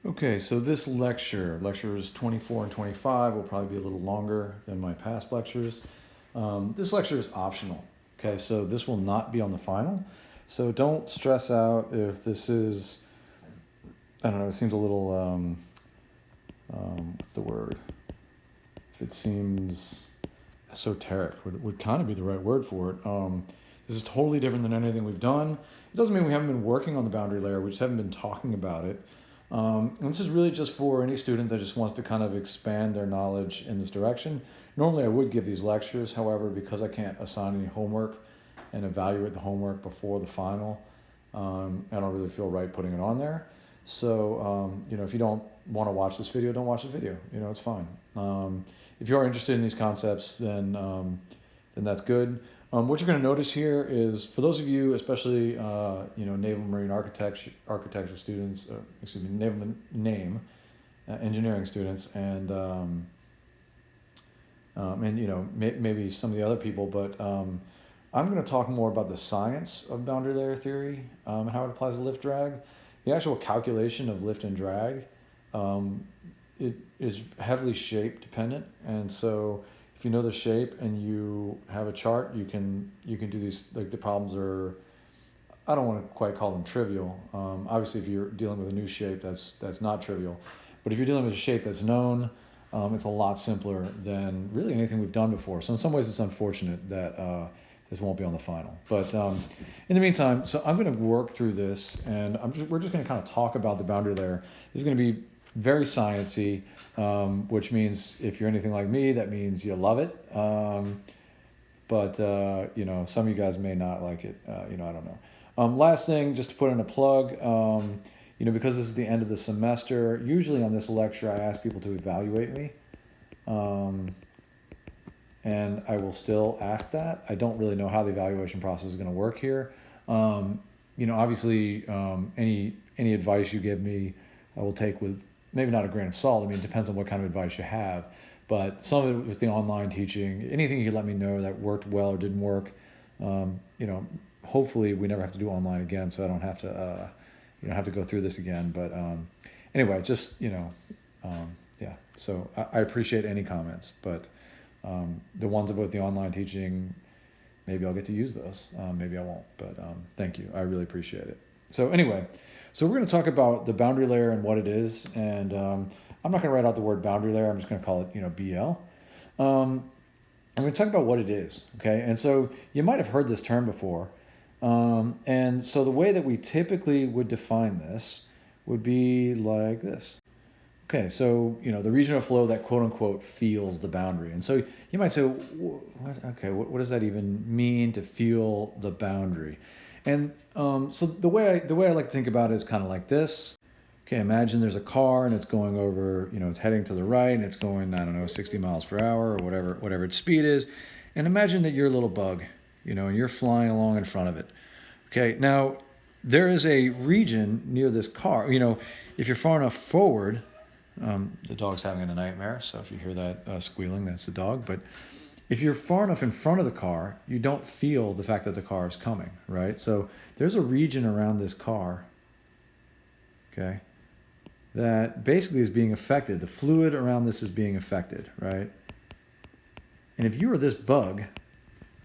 Okay, so this lectures 24 and 25, will probably be a little longer than my past lectures. This lecture is optional, okay, so this will not be on the final. So don't stress out if this is, I don't know, it seems a little, what's the word? If it seems esoteric, would kind of be the right word for it. This is totally different than anything we've done. It doesn't mean we haven't been working on the boundary layer, we just haven't been talking about it. And this is really just for any student that just wants to kind of expand their knowledge in this direction. Normally I would give these lectures, however, because I can't assign any homework and evaluate the homework before the final, I don't really feel right putting it on there. So, if you don't want to watch this video, don't watch the video. It's fine. If you are interested in these concepts, then that's good. What you're going to notice here is, for those of you, especially naval marine architecture students, engineering students, and maybe some of the other people, but I'm going to talk more about the science of boundary layer theory and how it applies to lift drag. The actual calculation of lift and drag, it is heavily shape dependent, and so if you know the shape and you have a chart, you can do these, like the problems are, I don't want to quite call them trivial. Obviously, if you're dealing with a new shape, that's not trivial. But if you're dealing with a shape that's known, it's a lot simpler than really anything we've done before. So in some ways, it's unfortunate that this won't be on the final. But in the meantime, so I'm going to work through this, and we're just going to kind of talk about the boundary layer. This is going to be very sciencey, which means if you're anything like me, that means you love it. But some of you guys may not like it. I don't know. Last thing, just to put in a plug, because this is the end of the semester, usually on this lecture, I ask people to evaluate me. And I will still ask that. I don't really know how the evaluation process is going to work here. Obviously, any advice you give me, I will take with maybe not a grain of salt. I mean, it depends on what kind of advice you have. But some of it with the online teaching, anything you could let me know that worked well or didn't work, hopefully we never have to do online again, so I don't have to, have to go through this again. But anyway, just, yeah. So I appreciate any comments, but the ones about the online teaching, maybe I'll get to use those. Maybe I won't, but thank you. I really appreciate it. So anyway, so we're going to talk about the boundary layer and what it is. And I'm not going to write out the word boundary layer. I'm just going to call it, BL. I'm going to talk about what it is. Okay. And so you might have heard this term before. And so the way that we typically would define this would be like this. Okay, so, the region of flow that quote unquote feels the boundary. And so you might say, what does that even mean to feel the boundary? And so the way I like to think about it is kind of like this. Okay, imagine there's a car and it's going over, it's heading to the right and it's going, 60 miles per hour or whatever its speed is. And imagine that you're a little bug, and you're flying along in front of it. Okay, now there is a region near this car, if you're far enough forward. The dog's having a nightmare, so if you hear that squealing, that's the dog. But if you're far enough in front of the car, you don't feel the fact that the car is coming, right? So there's a region around this car, okay, that basically is being affected. The fluid around this is being affected, right? And if you were this bug,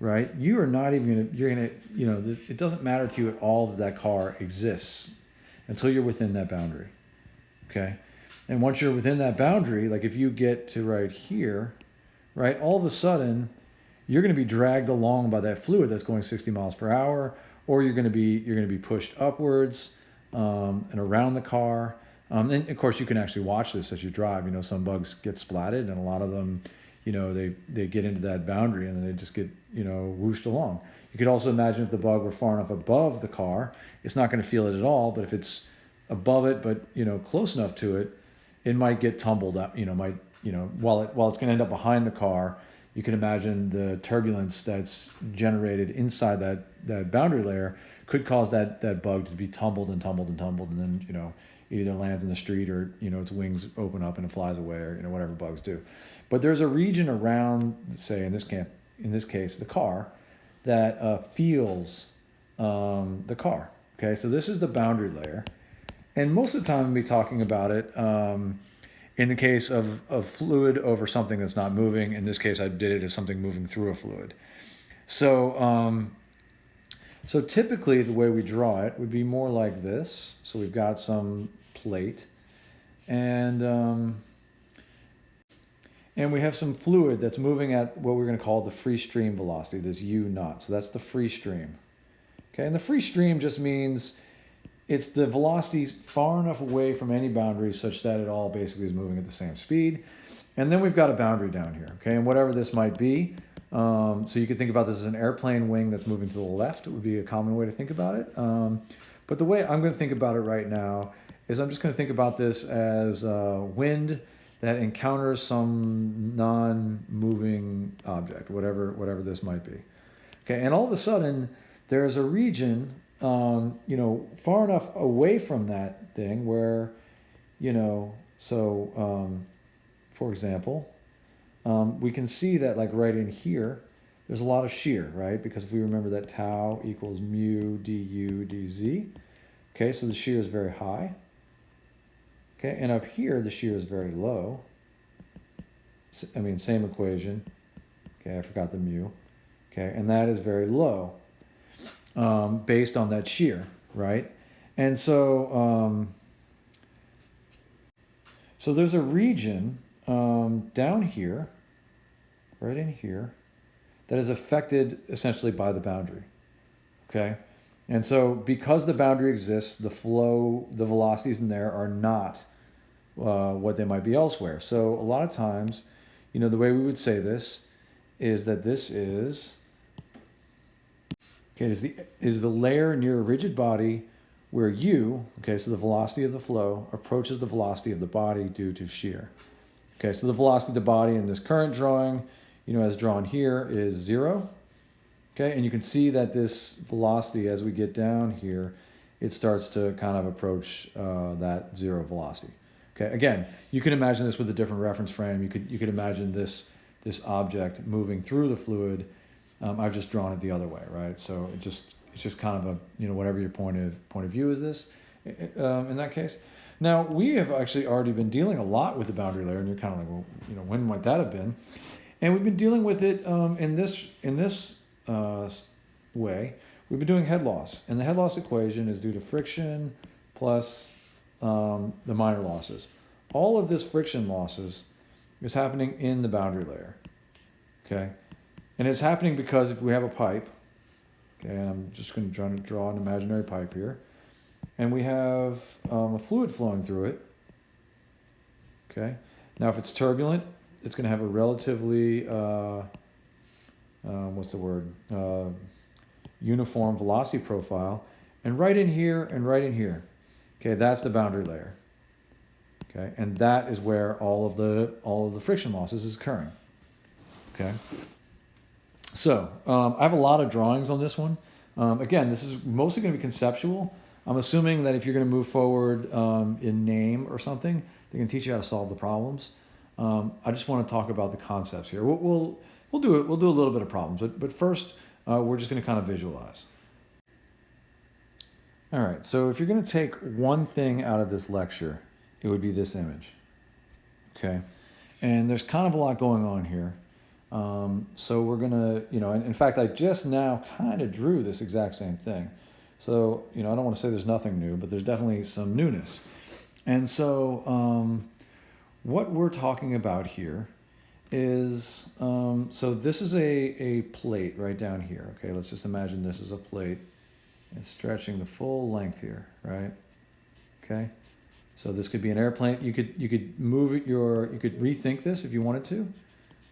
right, you are not even it doesn't matter to you at all that car exists until you're within that boundary, okay? And once you're within that boundary, like if you get to right here, right, all of a sudden, you're going to be dragged along by that fluid that's going 60 miles per hour, or you're going to be pushed upwards and around the car. And of course, you can actually watch this as you drive. Some bugs get splatted, and a lot of them, they get into that boundary and then they just get, whooshed along. You could also imagine if the bug were far enough above the car, it's not going to feel it at all. But if it's above it, but close enough to it, it might get tumbled up, while it's going to end up behind the car. You can imagine the turbulence that's generated inside that boundary layer could cause that bug to be tumbled, and then, it either lands in the street or, its wings open up and it flies away, or, whatever bugs do. But there's a region around, say in this case, the car, that feels the car. Okay, so this is the boundary layer. And most of the time, I'm going to be talking about it in the case of fluid over something that's not moving. In this case, I did it as something moving through a fluid. So, so typically the way we draw it would be more like this. So we've got some plate, and we have some fluid that's moving at what we're going to call the free stream velocity, this u naught. So that's the free stream. Okay, and the free stream just means it's the velocity far enough away from any boundary such that it all basically is moving at the same speed. And then we've got a boundary down here, okay, and whatever this might be. So you could think about this as an airplane wing that's moving to the left. It would be a common way to think about it. But the way I'm going to think about it right now is I'm just going to think about this as wind that encounters some non-moving object, whatever this might be. Okay, and all of a sudden there's a region, far enough away from that thing where, for example, we can see that like right in here, there's a lot of shear, right? Because if we remember that tau equals mu du dz, okay, so the shear is very high. Okay, and up here, the shear is very low. Same equation. Okay, I forgot the mu. Okay, and that is very low based on that shear, right? And so, so there's a region down here, right in here, that is affected essentially by the boundary, okay? And so because the boundary exists, the flow, the velocities in there are not what they might be elsewhere. So a lot of times, the way we would say this is that this is, okay, is the layer near a rigid body where u, okay, so the velocity of the flow approaches the velocity of the body due to shear. Okay, so the velocity of the body in this current drawing, as drawn here, is 0. Okay, and you can see that this velocity, as we get down here, it starts to kind of approach that 0 velocity. Okay, again, you can imagine this with a different reference frame. You could imagine this object moving through the fluid. I've just drawn it the other way, right? So it's just kind of a whatever your point of view is this in that case. Now we have actually already been dealing a lot with the boundary layer, and you're kind of like, well, when might that have been? And we've been dealing with it in this way. We've been doing head loss, and the head loss equation is due to friction plus the minor losses. All of this friction losses is happening in the boundary layer, okay? And it's happening because if we have a pipe, okay, and I'm just going to try to draw an imaginary pipe here, and we have a fluid flowing through it, okay? Now if it's turbulent, it's going to have a relatively, uniform velocity profile, and right in here and right in here. Okay, that's the boundary layer. Okay, and that is where all of the friction losses is occurring. Okay. So I have a lot of drawings on this one. Again, this is mostly going to be conceptual. I'm assuming that if you're going to move forward in name or something, they're going to teach you how to solve the problems. I just want to talk about the concepts here. We'll do it. We'll do a little bit of problems, but first we're just going to kind of visualize. All right, so if you're going to take one thing out of this lecture, it would be this image, okay? And there's kind of a lot going on here. So we're going to, and in fact, I just now kind of drew this exact same thing. So, I don't want to say there's nothing new, but there's definitely some newness. And so what we're talking about here is, so this is a plate right down here, okay? Let's just imagine this is a plate. It's stretching the full length here, right? Okay. So this could be an airplane. You could move it you could rethink this if you wanted to,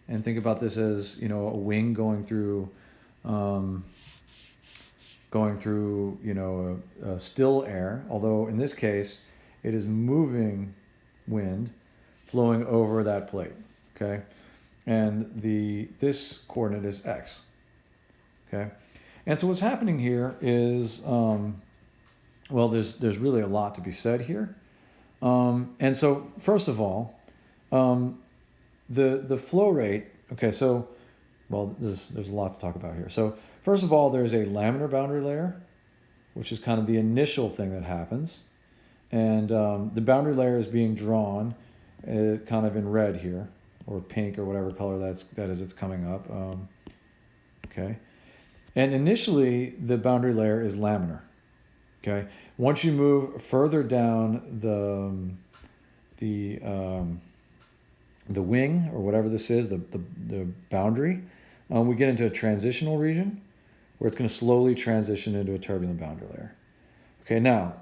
and think about this as a wing going through still air. Although in this case, it is moving wind flowing over that plate. Okay, and this coordinate is x. Okay. And so what's happening here is, there's really a lot to be said here. And so first of all, the flow rate, okay, so, there's a lot to talk about here. So first of all, there's a laminar boundary layer, which is kind of the initial thing that happens. And the boundary layer is being drawn kind of in red here, or pink, or whatever color that is it's coming up. Okay. And initially, the boundary layer is laminar. Okay. Once you move further down the wing, or whatever this is, the boundary, we get into a transitional region where it's going to slowly transition into a turbulent boundary layer. Okay, now,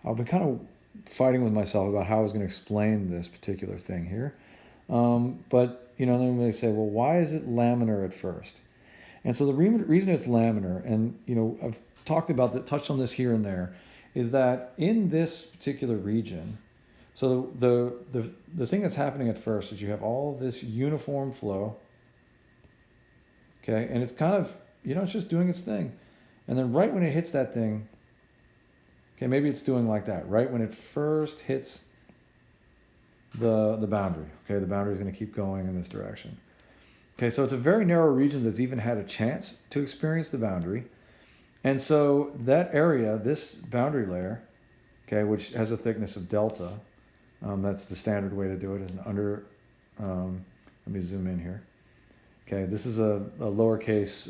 I've been kind of fighting with myself about how I was going to explain this particular thing here. But, then they say, well, why is it laminar at first? And so the reason it's laminar, and, I've touched on this here and there, is that in this particular region, so the thing that's happening at first is you have all of this uniform flow, okay, and it's kind of, it's just doing its thing. And then right when it hits that thing, okay, maybe it's doing like that, right when it first hits the boundary, okay, the boundary is going to keep going in this direction. Okay, so it's a very narrow region that's even had a chance to experience the boundary. And so that area, this boundary layer, okay, which has a thickness of delta, that's the standard way to do it, is an under, let me zoom in here. Okay, this is a lowercase,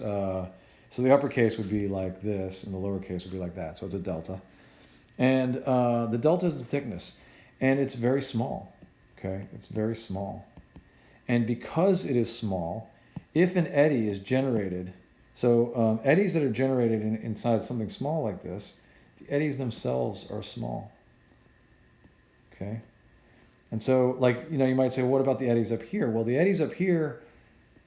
so the uppercase would be like this, and the lowercase would be like that, so it's a delta. And the delta is the thickness, and it's very small, okay, it's very small. And because it is small, if an eddy is generated, so eddies that are generated inside something small like this, the eddies themselves are small, okay? And so, like, you might say, what about the eddies up here? Well, the eddies up here,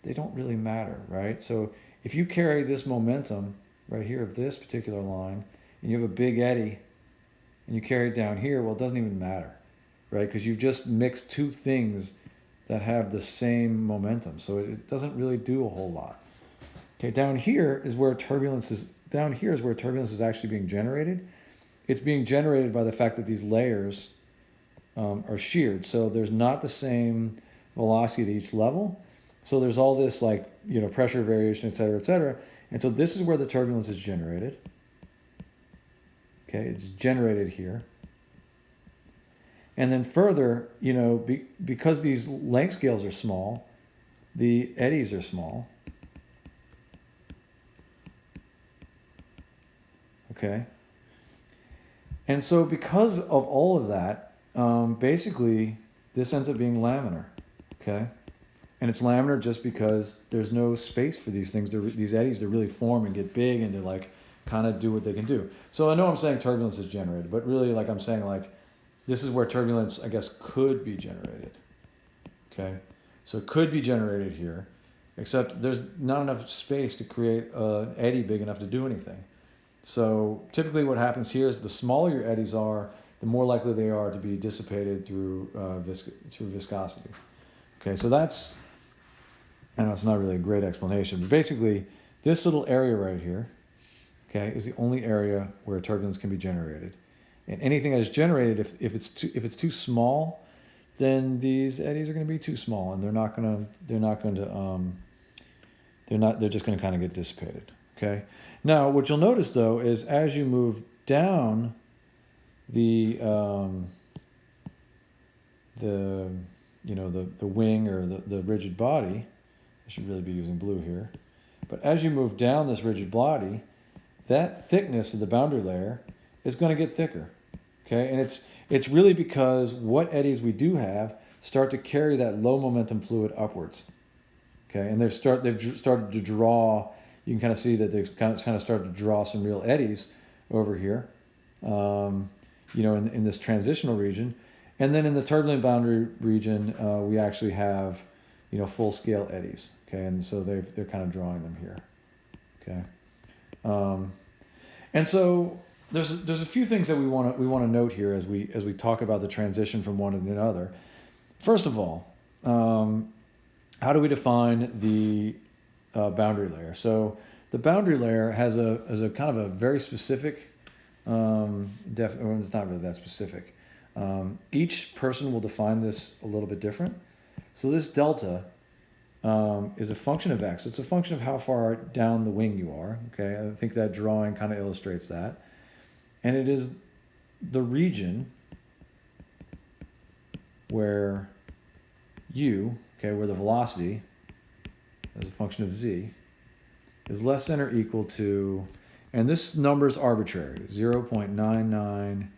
they don't really matter, right? So if you carry this momentum right here of this particular line, and you have a big eddy, and you carry it down here, well, it doesn't even matter, right? Because you've just mixed two things that have the same momentum, so it doesn't really do a whole lot. Okay, down here is where turbulence is actually being generated. It's being generated by the fact that these layers are sheared, so there's not the same velocity at each level. So there's all this pressure variation, et cetera, and so this is where the turbulence is generated. Okay, it's generated here. And then further, because these length scales are small, the eddies are small. Okay. And so because of all of that, basically, this ends up being laminar. Okay. And it's laminar just because there's no space for these things, these eddies to really form and get big and to kind of do what they can do. So I know I'm saying turbulence is generated, but really I'm saying this is where turbulence, I guess, could be generated. Okay, so it could be generated here, except there's not enough space to create an eddy big enough to do anything. So typically what happens here is the smaller your eddies are, the more likely they are to be dissipated through viscosity. Okay, so that's, I know it's not really a great explanation, but basically this little area right here, okay, is the only area where turbulence can be generated. And anything that is generated, if it's too small, then these eddies are going to be too small, and they're just going to kind of get dissipated. Okay. Now, what you'll notice though is as you move down the wing or the rigid body, I should really be using blue here, but as you move down this rigid body, that thickness of the boundary layer is going to get thicker. Okay, and it's really because what eddies we do have start to carry that low momentum fluid upwards. Okay, and they've started to draw. You can kind of see that they've kind of started to draw some real eddies over here. In this transitional region, and then in the turbulent boundary region, we actually have full scale eddies. Okay, and so they're kind of drawing them here. Okay, and so. There's a few things that we want to note here as we talk about the transition from one to the other. First of all, how do we define the boundary layer? So the boundary layer has a kind of a very specific it's not really that specific. Each person will define this a little bit different. So this delta is a function of x. It's a function of how far down the wing you are. Okay, I think that drawing kind of illustrates that. And it is the region where u, okay, where the velocity as a function of z is less than or equal to, and this number is arbitrary, 0.99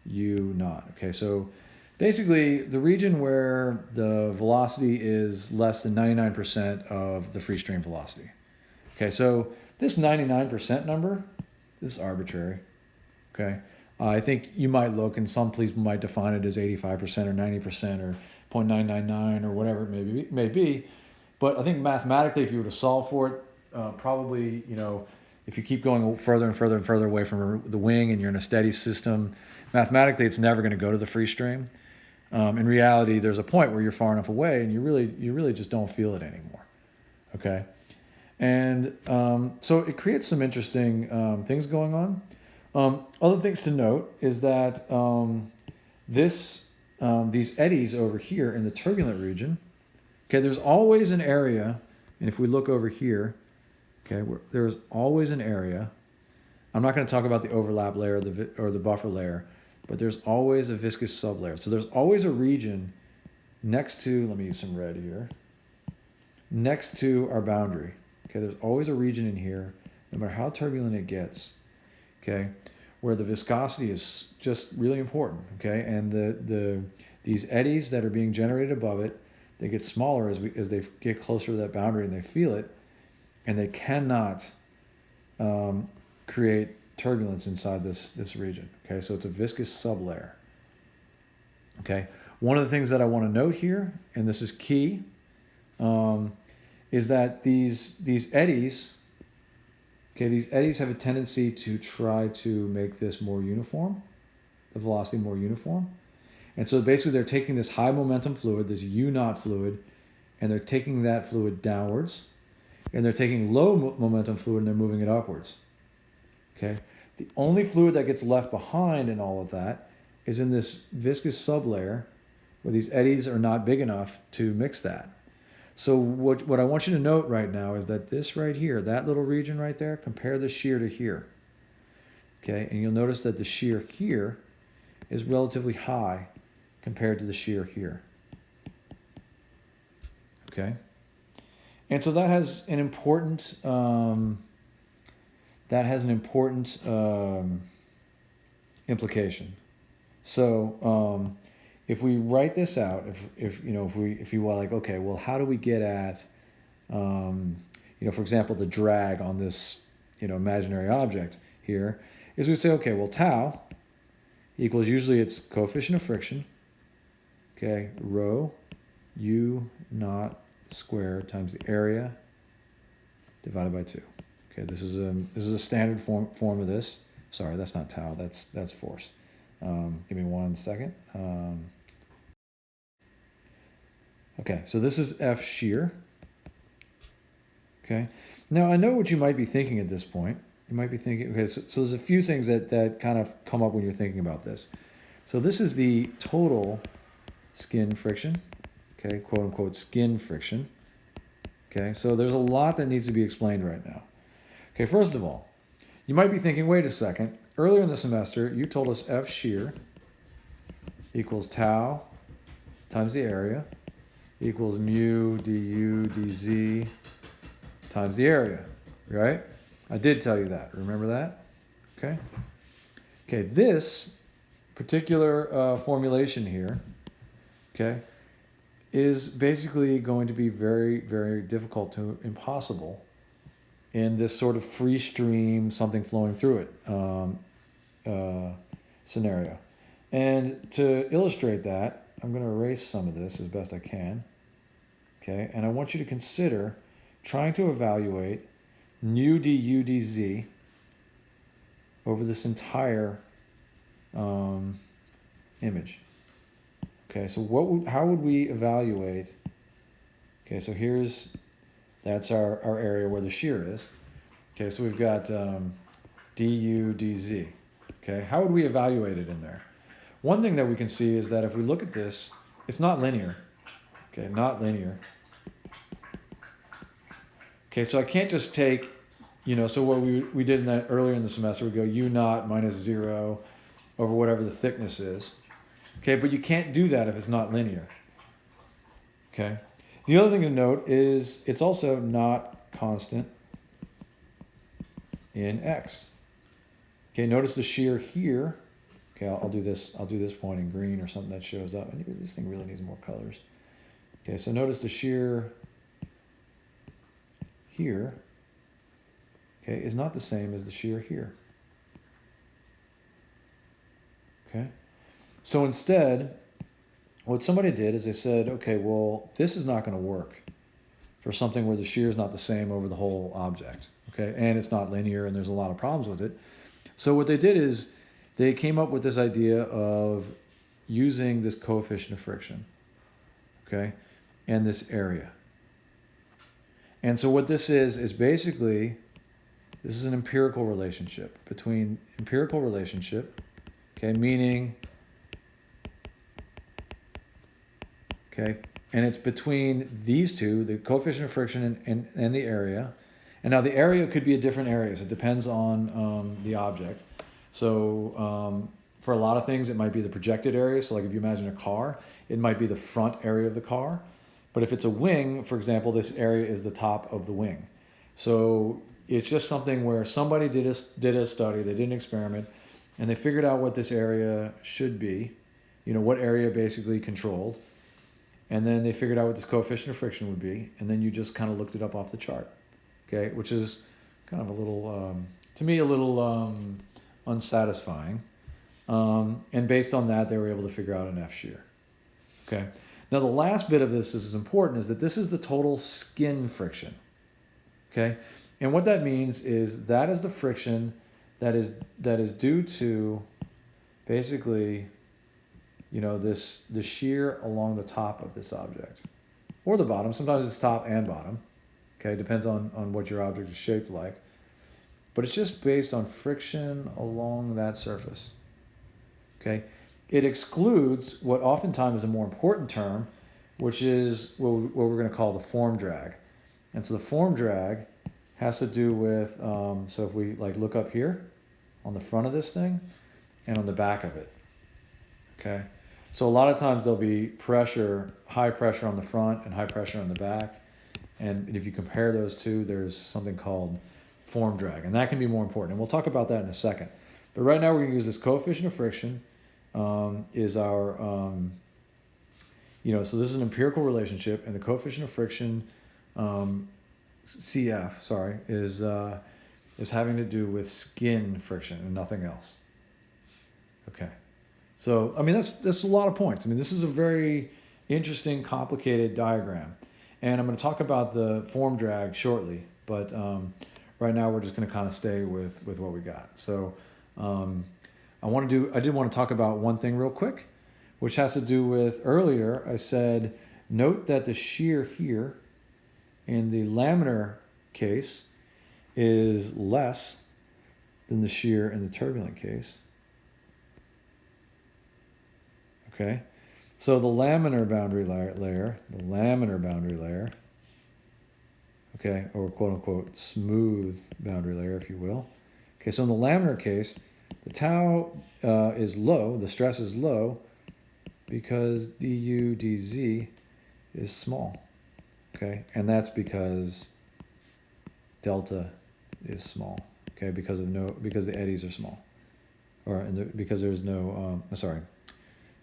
u naught. Okay, so basically the region where the velocity is less than 99% of the free stream velocity. Okay, so this 99% number, this is arbitrary. Okay, I think you might look, and some people might define it as 85% or 90% or 0.999 or whatever it may be. But I think mathematically, if you were to solve for it, probably, you know, if you keep going further and further and further away from the wing and you're in a steady system, mathematically it's never going to go to the free stream. In reality, there's a point where you're far enough away and you really just don't feel it anymore. Okay, and so it creates some interesting things going on. Other things to note is that these eddies over here in the turbulent region, okay, there's always an area, and if we look over here, okay, there's always an area. I'm not going to talk about the overlap layer or the buffer layer, but there's always a viscous sublayer. So there's always a region next to, let me use some red here, next to our boundary. Okay, there's always a region in here, no matter how turbulent it gets, okay, where the viscosity is just really important, okay, and these eddies that are being generated above it, they get smaller as they get closer to that boundary and they feel it, and they cannot create turbulence inside this region. Okay, so it's a viscous sublayer. Okay, one of the things that I want to note here, and this is key, is that these eddies, okay, these eddies have a tendency to try to make this more uniform, the velocity more uniform. And so basically they're taking this high momentum fluid, this U naught fluid, and they're taking that fluid downwards, and they're taking low momentum fluid and they're moving it upwards. Okay, the only fluid that gets left behind in all of that is in this viscous sublayer where these eddies are not big enough to mix that. So what I want you to note right now is that this right here, that little region right there, compare the shear to here. Okay, and you'll notice that the shear here is relatively high compared to the shear here. Okay, and so that has an important implication. So if we write this out, if you were like, okay, well, how do we get at for example, the drag on this imaginary object here, is we'd say, okay, well, tau equals, usually it's coefficient of friction, okay, rho u naught squared times the area divided by 2. Okay, this is a standard form of this. Sorry, that's not tau, that's force. Give me 1 second. Okay, so this is F shear. Okay, now I know what you might be thinking at this point. You might be thinking, okay, so there's a few things that kind of come up when you're thinking about this. So this is the total skin friction, okay, quote unquote skin friction. Okay, so there's a lot that needs to be explained right now. Okay, first of all, you might be thinking, wait a second, earlier in the semester, you told us F shear equals tau times the area equals mu du dz times the area, right? I did tell you that. Remember that? Okay. Okay, this particular formulation here, okay, is basically going to be very, very difficult to impossible in this sort of free stream, something flowing through it scenario. And to illustrate that, I'm going to erase some of this as best I can. Okay, and I want you to consider trying to evaluate nu du dz over this entire image. Okay, so how would we evaluate? Okay, so that's our area where the shear is. Okay, so we've got du dz. Okay, how would we evaluate it in there? One thing that we can see is that if we look at this, it's not linear. Okay, not linear. Okay, so I can't just take, so what we did in that earlier in the semester, we go u naught minus 0, over whatever the thickness is. Okay, but you can't do that if it's not linear. Okay. The other thing to note is it's also not constant in X. Okay, notice the shear here. Okay, I'll do this point in green or something that shows up. This thing really needs more colors. Okay, so notice the shear here, okay, is not the same as the shear here. Okay, so instead, what somebody did is they said, okay, well, this is not going to work for something where the shear is not the same over the whole object, okay, and it's not linear and there's a lot of problems with it. So what they did is they came up with this idea of using this coefficient of friction, okay, and this area. And so what this is basically, this is an empirical relationship, okay, meaning, okay, and it's between these two, the coefficient of friction and the area. And now the area could be at different areas. It depends on the object. So for a lot of things, it might be the projected area. So like if you imagine a car, it might be the front area of the car. But if it's a wing, for example, this area is the top of the wing. So it's just something where somebody did a study, they did an experiment, and they figured out what this area should be, you know, what area basically controlled. And then they figured out what this coefficient of friction would be. And then you just kind of looked it up off the chart, okay, which is kind of a little, to me, a little unsatisfying. And based on that, they were able to figure out an F shear, okay. Now the last bit of this is important, is that this is the total skin friction, okay? And what that means is that is the friction that is due to basically, you know, the shear along the top of this object, or the bottom. Sometimes it's top and bottom, okay? Depends on what your object is shaped like. But it's just based on friction along that surface, okay? It excludes what oftentimes is a more important term, which is what we're going to call the form drag. And so the form drag has to do with, so if we like look up here on the front of this thing and on the back of it, okay? So a lot of times there'll be pressure, high pressure on the front and high pressure on the back. And if you compare those two, there's something called form drag, and that can be more important. And we'll talk about that in a second. But right now we're going to use this coefficient of friction. Is our, you know, so this is an empirical relationship, and the coefficient of friction, CF, sorry, is having to do with skin friction and nothing else. Okay, so I mean that's a lot of points. I mean, this is a very interesting, complicated diagram, and I'm going to talk about the form drag shortly, but right now we're just going to kind of stay with what we got. So. I did want to talk about one thing real quick, which has to do with earlier. I said, note that the shear here in the laminar case is less than the shear in the turbulent case. Okay, so the laminar boundary layer, okay, or quote unquote smooth boundary layer, if you will. Okay, so in the laminar case, the tau is low, the stress is low, because du dz is small, okay? And that's because delta is small, okay? Because the eddies are small, because there's no,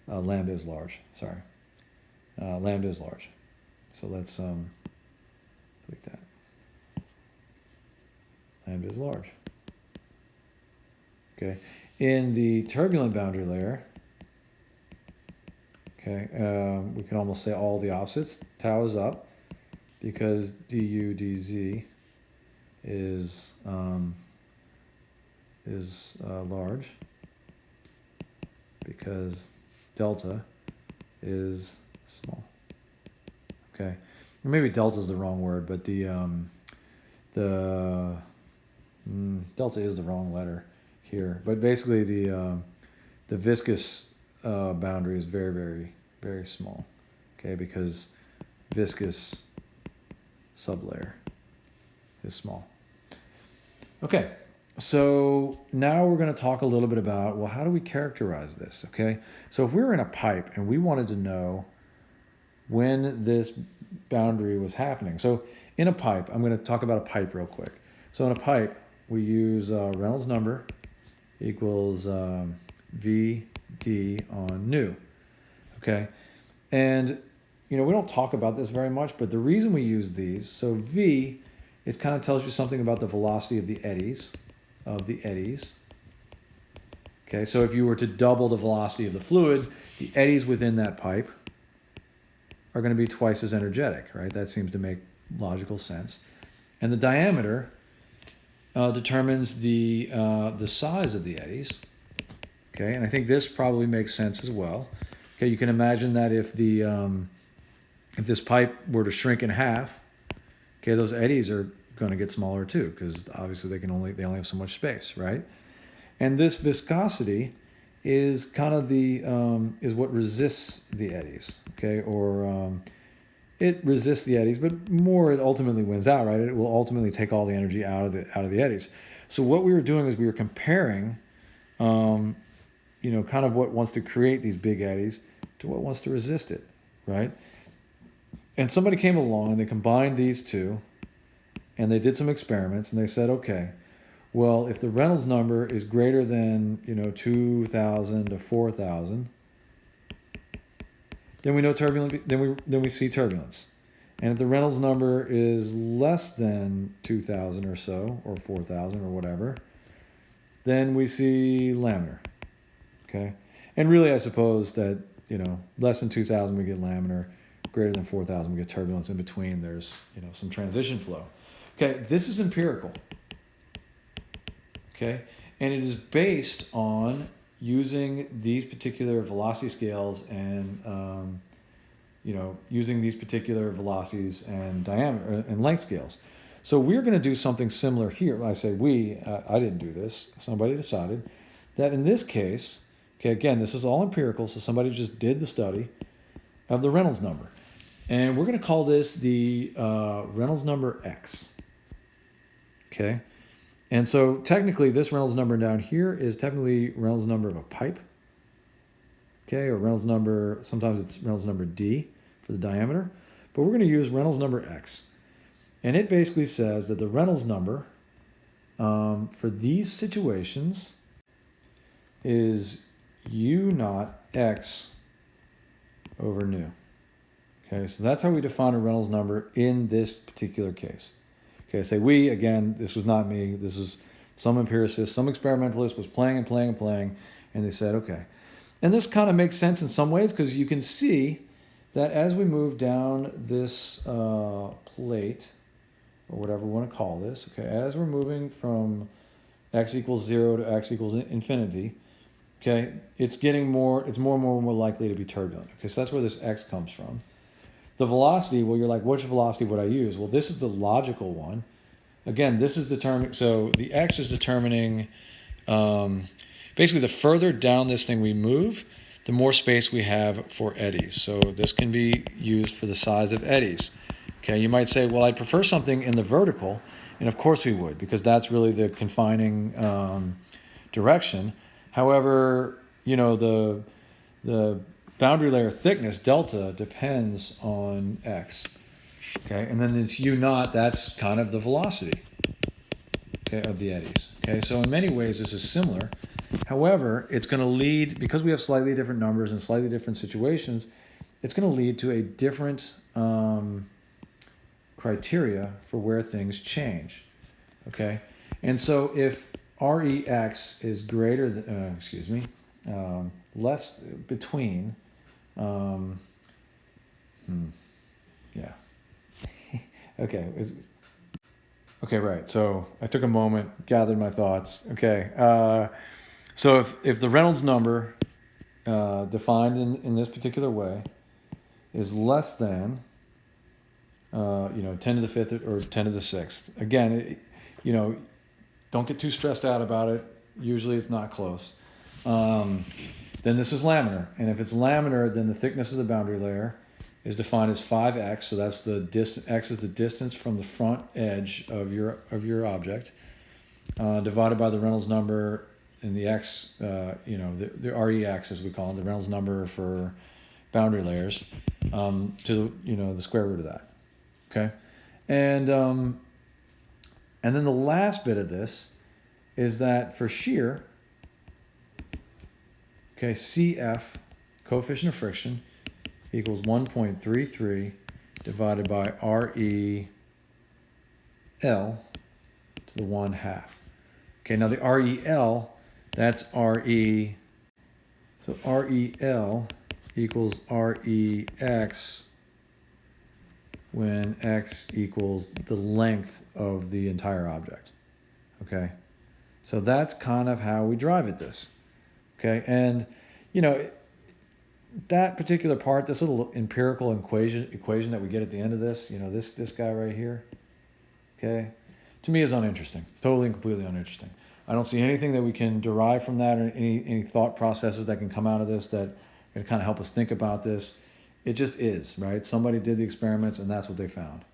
lambda is large, sorry. Lambda is large. So let's delete that. Lambda is large. Okay, in the turbulent boundary layer, okay, we can almost say all the opposites. Tau is up because du dz is large, because delta is small. Okay, or maybe delta is the wrong word, but delta is the wrong letter here, but basically the viscous boundary is very, very, very small, okay, because viscous sublayer is small. Okay, So now we're going to talk a little bit about, well, how do we characterize this? Okay. So if we were in a pipe and we wanted to know when this boundary was happening. So in a pipe, I'm going to talk about a pipe real quick. So in a pipe, we use Reynolds number equals VD on nu. Okay. And, you know, we don't talk about this very much, but the reason we use these, so V, it kind of tells you something about the velocity of the eddies. Okay, so if you were to double the velocity of the fluid, the eddies within that pipe are going to be twice as energetic, right? That seems to make logical sense. And the diameter determines the size of the eddies. Okay, and I think this probably makes sense as well. Okay, you can imagine that if this pipe were to shrink in half, okay, those eddies are going to get smaller too, because obviously they only have so much space, right? And this viscosity is kind of is what resists the eddies, okay? Or it resists the eddies, but more it ultimately wins out, right? It will ultimately take all the energy out of the eddies. So what we were doing is we were comparing, you know, kind of what wants to create these big eddies to what wants to resist it, right? And somebody came along and they combined these two, and they did some experiments, and they said, okay, well, if the Reynolds number is greater than, you know, 2,000 to 4,000, then we know turbulence. Then we see turbulence. And if the Reynolds number is less than 2,000 or so, or 4,000 or whatever, then we see laminar. Okay, and really, I suppose that, you know, less than 2,000 we get laminar, greater than 4,000 we get turbulence. In between, there's, you know, some transition flow. Okay, this is empirical. Okay, and it is based on using these particular velocity scales and you know, using these particular velocities and diameter and length scales. So we're going to do something similar here. When I say we, I didn't do this. Somebody decided that in this case, okay, again, this is all empirical. So somebody just did the study of the Reynolds number, and we're going to call this the Reynolds number X. Okay. And so technically this Reynolds number down here is technically Reynolds number of a pipe. Okay, or Reynolds number, sometimes it's Reynolds number D for the diameter, but we're going to use Reynolds number X. And it basically says that the Reynolds number for these situations is U naught X over nu. Okay, so that's how we define a Reynolds number in this particular case. Okay, say we, again, this was not me. This is some empiricist, some experimentalist was playing, and they said, okay. And this kind of makes sense in some ways, because you can see that as we move down this plate, or whatever we want to call this, okay, as we're moving from x equals 0 to x equals infinity, okay, it's more and more likely to be turbulent. Okay, so that's where this x comes from. The velocity, well, you're like, which velocity would I use? Well, this is the logical one. Again, this is determining, so the x is determining, basically the further down this thing we move, the more space we have for eddies. So this can be used for the size of eddies. Okay, you might say, well, I'd prefer something in the vertical, and of course we would, because that's really the confining direction. However, you know, the boundary layer thickness, delta, depends on x. Okay, and then it's U naught, that's kind of the velocity, okay, of the eddies. Okay, so in many ways this is similar. However, it's going to lead, because we have slightly different numbers and slightly different situations, it's going to lead to a different criteria for where things change. Okay, and so if REX is greater than, less between, yeah. Okay. Okay, right. So I took a moment, gathered my thoughts. Okay. So if the Reynolds number defined in this particular way is less than, 10 to the 5th or 10 to the 6th, again, don't get too stressed out about it. Usually it's not close. Then this is laminar. And if it's laminar, then the thickness of the boundary layer is defined as 5x. So that's the distance. X is the distance from the front edge of your object. divided by the Reynolds number in the X, the REX as we call it, the Reynolds number for boundary layers, to the square root of that. Okay, and then the last bit of this is that for shear, okay, CF, coefficient of friction, equals 1.33 divided by REL to the 1/2. Okay, now the REL, that's RE, so REL equals REX when X equals the length of the entire object. Okay, so that's kind of how we drive at this. Okay, and that particular part, this little empirical equation that we get at the end of this, this guy right here, okay, to me is uninteresting, totally and completely uninteresting. I don't see anything that we can derive from that, or any thought processes that can come out of this that can kind of help us think about this. It just is, right? Somebody did the experiments and that's what they found.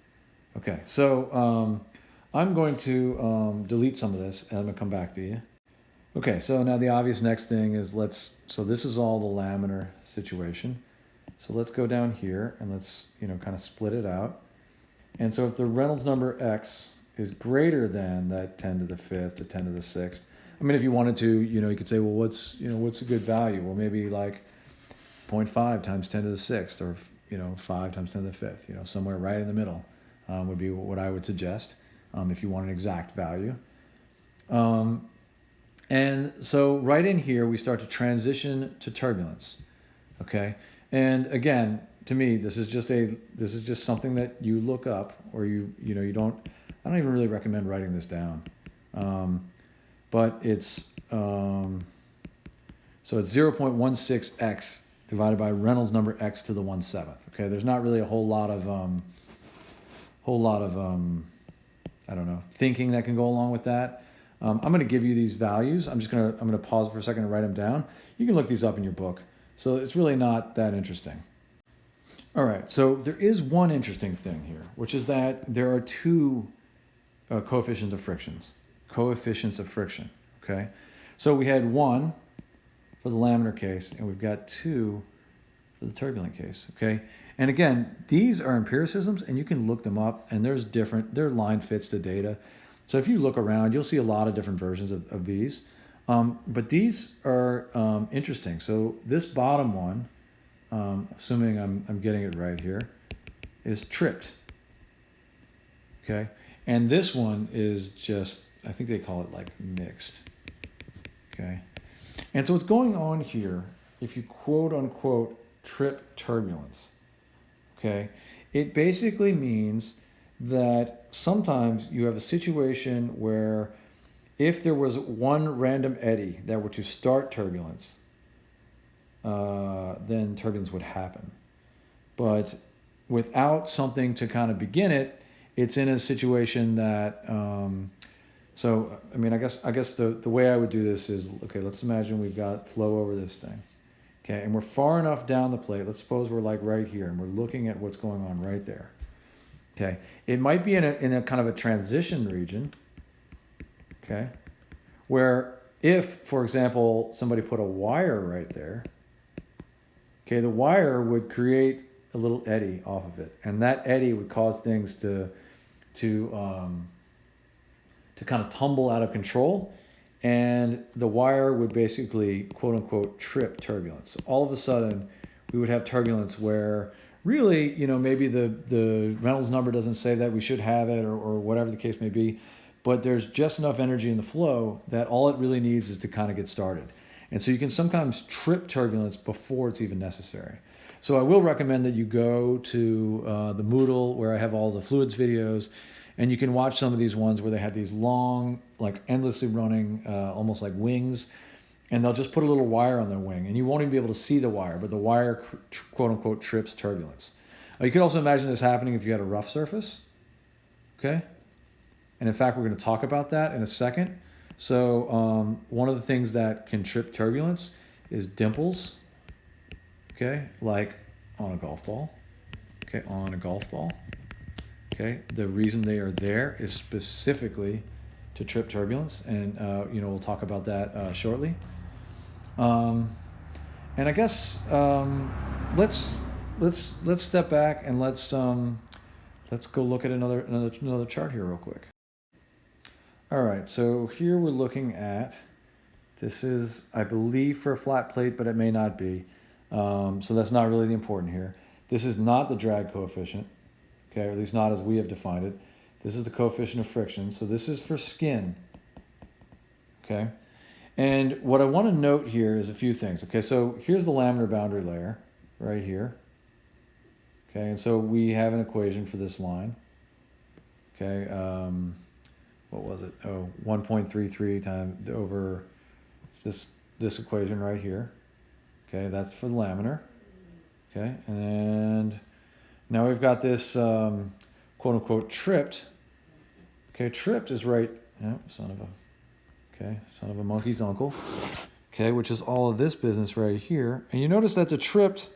Okay, so I'm going to delete some of this and I'm going to come back to you. Okay, so now the obvious next thing is so this is all the laminar situation. So let's go down here and let's, kind of split it out. And so if the Reynolds number X is greater than that 10 to the 5th to 10 to the 6th, I mean, if you wanted to, you could say, well, what's a good value? Well, maybe like 0.5 times 10 to the 6th, or, 5 times 10 to the 5th, somewhere right in the middle would be what I would suggest if you want an exact value. And so right in here, we start to transition to turbulence, okay? And again, to me, this is just something that you look up, or I don't even really recommend writing this down. But it's, so it's 0.16x divided by Reynolds number X to the 1/7. Okay, there's not really a whole lot of I don't know, thinking that can go along with that. I'm going to give you these values. I'm going to pause for a second and write them down. You can look these up in your book. So it's really not that interesting. All right, so there is one interesting thing here, which is that there are two coefficients of friction, okay? So we had one for the laminar case, and we've got two for the turbulent case, okay? And again, these are empiricisms, and you can look them up, and they're line fits to data. So if you look around, you'll see a lot of different versions of these. But these are interesting. So this bottom one, assuming I'm getting it right here, is tripped, okay? And this one is just, I think they call it like mixed, okay? And so what's going on here, if you quote unquote trip turbulence, okay, it basically means that sometimes you have a situation where if there was one random eddy that were to start turbulence, then turbulence would happen. But without something to kind of begin it, it's in a situation that, so, I mean, I guess the way I would do this is, okay, let's imagine we've got flow over this thing. Okay, and we're far enough down the plate. Let's suppose we're like right here and we're looking at what's going on right there. Okay, it might be in a kind of a transition region, okay, where if, for example, somebody put a wire right there, okay, the wire would create a little eddy off of it, and that eddy would cause things to kind of tumble out of control, and the wire would basically, quote unquote, trip turbulence. So all of a sudden, we would have turbulence where really, maybe the Reynolds number doesn't say that we should have it, or whatever the case may be, but there's just enough energy in the flow that all it really needs is to kind of get started. And so you can sometimes trip turbulence before it's even necessary. So I will recommend that you go to the Moodle where I have all the fluids videos, and you can watch some of these ones where they have these long, like endlessly running, almost like wings, and they'll just put a little wire on their wing, and you won't even be able to see the wire, but the wire, quote unquote, trips turbulence. You could also imagine this happening if you had a rough surface, okay? And in fact, we're going to talk about that in a second. So one of the things that can trip turbulence is dimples, okay? Like on a golf ball, okay? On a golf ball, okay? The reason they are there is specifically to trip turbulence, and you know, we'll talk about that shortly. And I guess let's step back and let's go look at another chart here real quick. All right, so here we're looking at, this is, I believe, for a flat plate, but it may not be. So that's not really the important here. This is not the drag coefficient, okay, or at least not as we have defined it. This is the coefficient of friction. So this is for skin, okay? And what I want to note here is a few things. Okay, so here's the laminar boundary layer right here. Okay, and so we have an equation for this line. Okay, what was it? Oh, 1.33 times over this equation right here. Okay, that's for the laminar. Okay, and now we've got this quote unquote tripped. Okay, tripped is right. Oh, son of a monkey's uncle. Okay, which is all of this business right here. And you notice that the tripped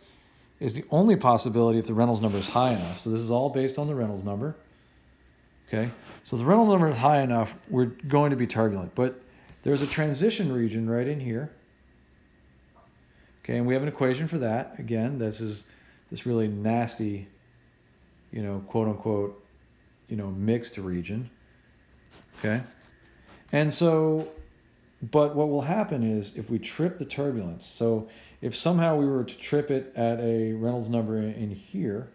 is the only possibility if the Reynolds number is high enough. So this is all based on the Reynolds number. Okay, so the Reynolds number is high enough, we're going to be turbulent. But there's a transition region right in here. Okay, and we have an equation for that. Again, this is this really nasty, you know, quote unquote, you know, mixed region. Okay, and so, but what will happen is if we trip the turbulence, so if somehow we were to trip it at a Reynolds number in here,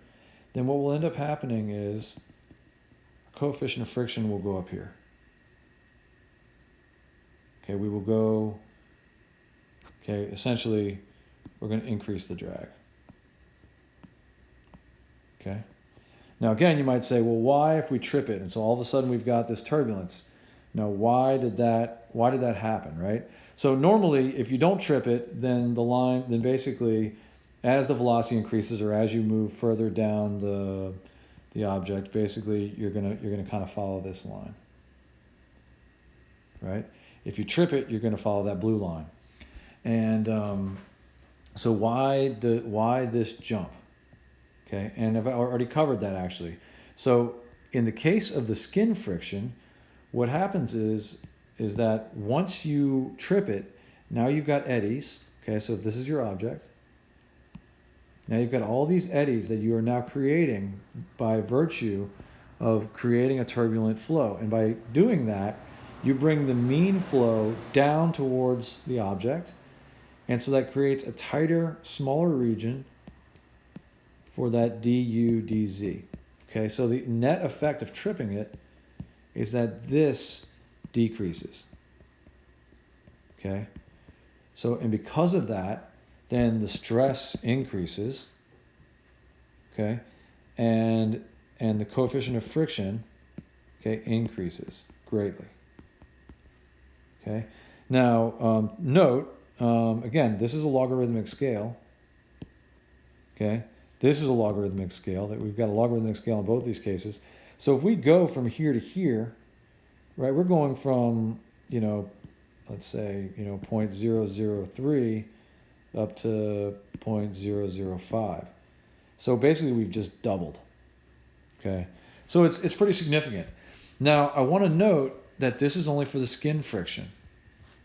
then what will end up happening is coefficient of friction will go up here. Okay, we will go, okay, essentially we're going to increase the drag. Okay. Now again, you might say, well, why if we trip it? And so all of a sudden we've got this turbulence. Now, why did that happen, right? So normally, if you don't trip it, then then basically, as the velocity increases or as you move further down the object, basically you're gonna kind of follow this line, right? If you trip it, you're gonna follow that blue line. And so why this jump? Okay, and I've already covered that actually. So in the case of the skin friction, what happens is that once you trip it, now you've got eddies. Okay, so if this is your object, now you've got all these eddies that you are now creating by virtue of creating a turbulent flow. And by doing that, you bring the mean flow down towards the object. And so that creates a tighter, smaller region for that du dz. Okay, so the net effect of tripping it is that this decreases. Okay, so and because of that, then the stress increases. Okay, and the coefficient of friction, okay, increases greatly. Okay, now note again, this is a logarithmic scale. Okay. This is a logarithmic scale, that we've got a logarithmic scale in both these cases. So if we go from here to here, right, we're going from, you know, let's say, you know, 0.003 up to 0.005. So basically we've just doubled. Okay. So it's pretty significant. Now I want to note that this is only for the skin friction.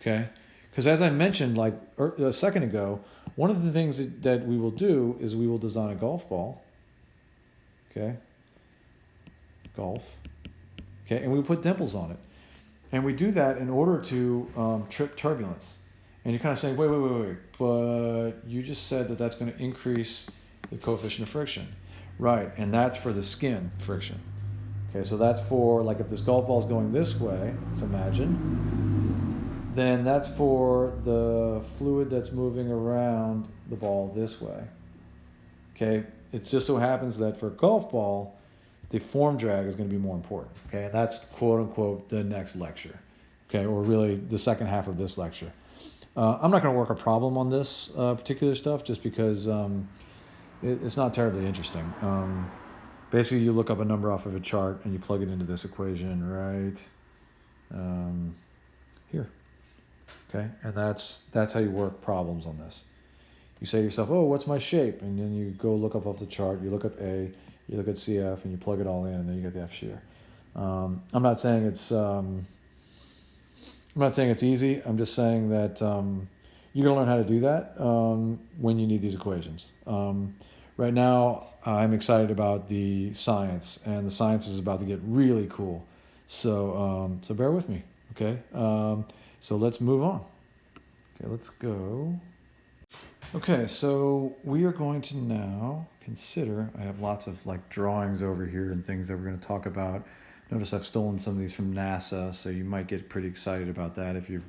Okay. Because as I mentioned like a second ago, one of the things that we will do is we will design a golf ball, okay, golf, okay, and we put dimples on it. And we do that in order to trip turbulence. And you're kind of saying, wait, but you just said that that's going to increase the coefficient of friction. Right, and that's for the skin friction. Okay, so that's for, like if this golf ball is going this way, let's imagine, then that's for the fluid that's moving around the ball this way. Okay, it just so happens that for a golf ball, the form drag is going to be more important. Okay, and that's quote unquote the next lecture. Okay, or really the second half of this lecture. I'm not going to work a problem on this particular stuff just because it's not terribly interesting. Basically, you look up a number off of a chart and you plug it into this equation right here. Okay, and that's how you work problems on this. You say to yourself, oh, what's my shape? And then you go look up off the chart, you look at A, you look at CF, and you plug it all in, and then you get the F shear. I'm not saying it's I'm not saying it's easy. I'm just saying that you're going to learn how to do that when you need these equations. Right now, I'm excited about the science, and the science is about to get really cool. So, so bear with me, okay? So let's move on. Okay, let's go. Okay, so we are going to now consider, I have lots of like drawings over here and things that we're going to talk about. Notice I've stolen some of these from NASA, so you might get pretty excited about that if you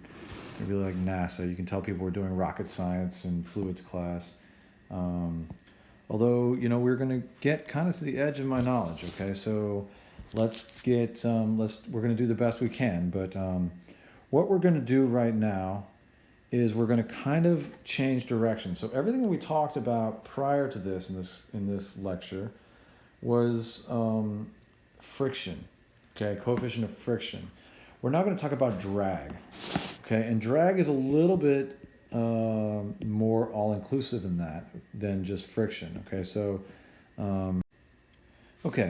really like NASA. You can tell people we're doing rocket science in fluids class. Although, you know, we're going to get kind of to the edge of my knowledge, okay? So let's get, we're going to do the best we can, but what we're going to do right now is we're going to kind of change direction. So everything that we talked about prior to this in this lecture was friction, okay, coefficient of friction. We're now going to talk about drag, okay, and drag is a little bit more all-inclusive in that than just friction, okay. So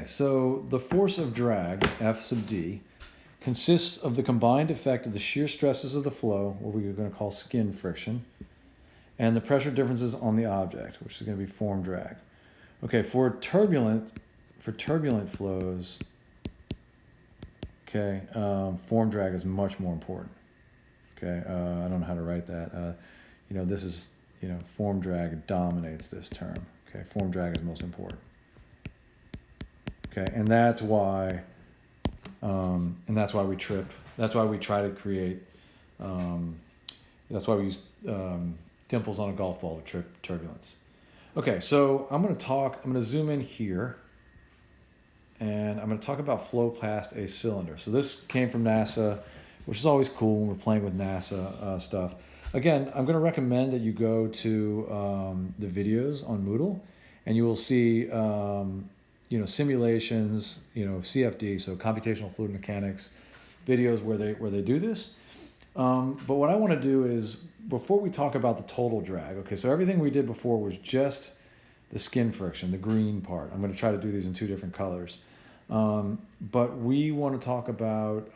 so the force of drag, F sub d, consists of the combined effect of the shear stresses of the flow, what we're going to call skin friction, and the pressure differences on the object, which is going to be form drag. Okay, for turbulent flows, okay, form drag is much more important. Okay, I don't know how to write that. You know, this is, you know, form drag dominates this term. Okay, form drag is most important. Okay, and that's why we trip. That's why we try to create. That's why we use dimples on a golf ball to trip turbulence. Okay, so I'm going to zoom in here, and I'm going to talk about flow past a cylinder. So this came from NASA, which is always cool when we're playing with NASA stuff. Again, I'm going to recommend that you go to the videos on Moodle, and you will see you know, simulations, you know, CFD, so computational fluid mechanics videos where they do this. But what I want to do is, before we talk about the total drag, okay, so everything we did before was just the skin friction, the green part. I'm going to try to do these in two different colors. But we want to talk about,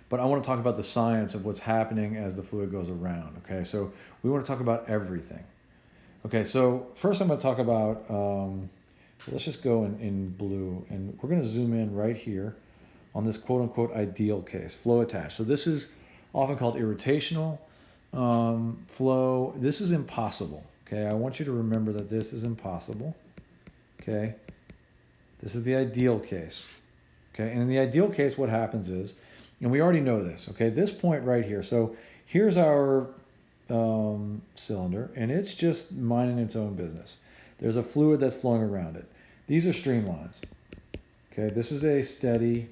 but I want to talk about the science of what's happening as the fluid goes around, okay? So we want to talk about everything. Okay, so first I'm going to talk about, let's just go in blue, and we're going to zoom in right here on this quote-unquote ideal case, flow attached. So this is often called irrotational flow. This is impossible, okay? I want you to remember that this is impossible, okay? This is the ideal case, okay? And in the ideal case, what happens is, and we already know this, okay? This point right here. So here's our cylinder, and it's just minding its own business. There's a fluid that's flowing around it. These are streamlines, okay? This is a steady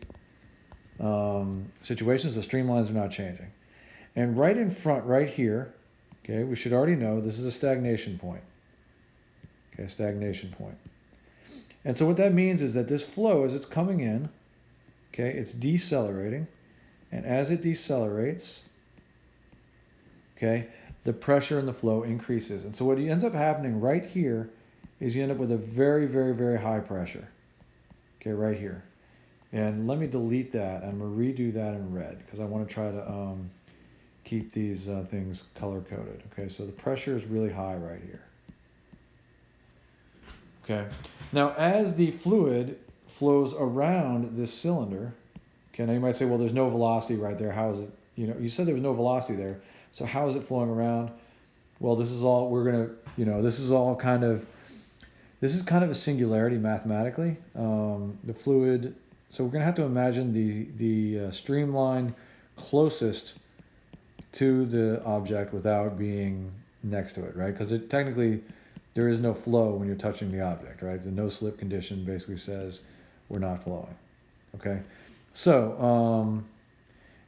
situations, the streamlines are not changing. And right in front, right here, okay, we should already know this is a stagnation point. Okay, stagnation point. And so what that means is that this flow, as it's coming in, okay, it's decelerating. And as it decelerates, okay, the pressure in the flow increases. And so what ends up happening right here is you end up with a very, very, very high pressure. Okay, right here. And let me delete that. I'm going to redo that in red because I want to try to keep these things color-coded. Okay, so the pressure is really high right here. Okay, now as the fluid flows around this cylinder, okay, now you might say, well, there's no velocity right there. How is it, you know, you said there was no velocity there. So how is it flowing around? Well, this is all, we're going to, you know, this is kind of a singularity mathematically. The fluid, so we're going to have to imagine the streamline closest to the object without being next to it, right? Because technically there is no flow when you're touching the object, right? The no slip condition basically says we're not flowing, okay? So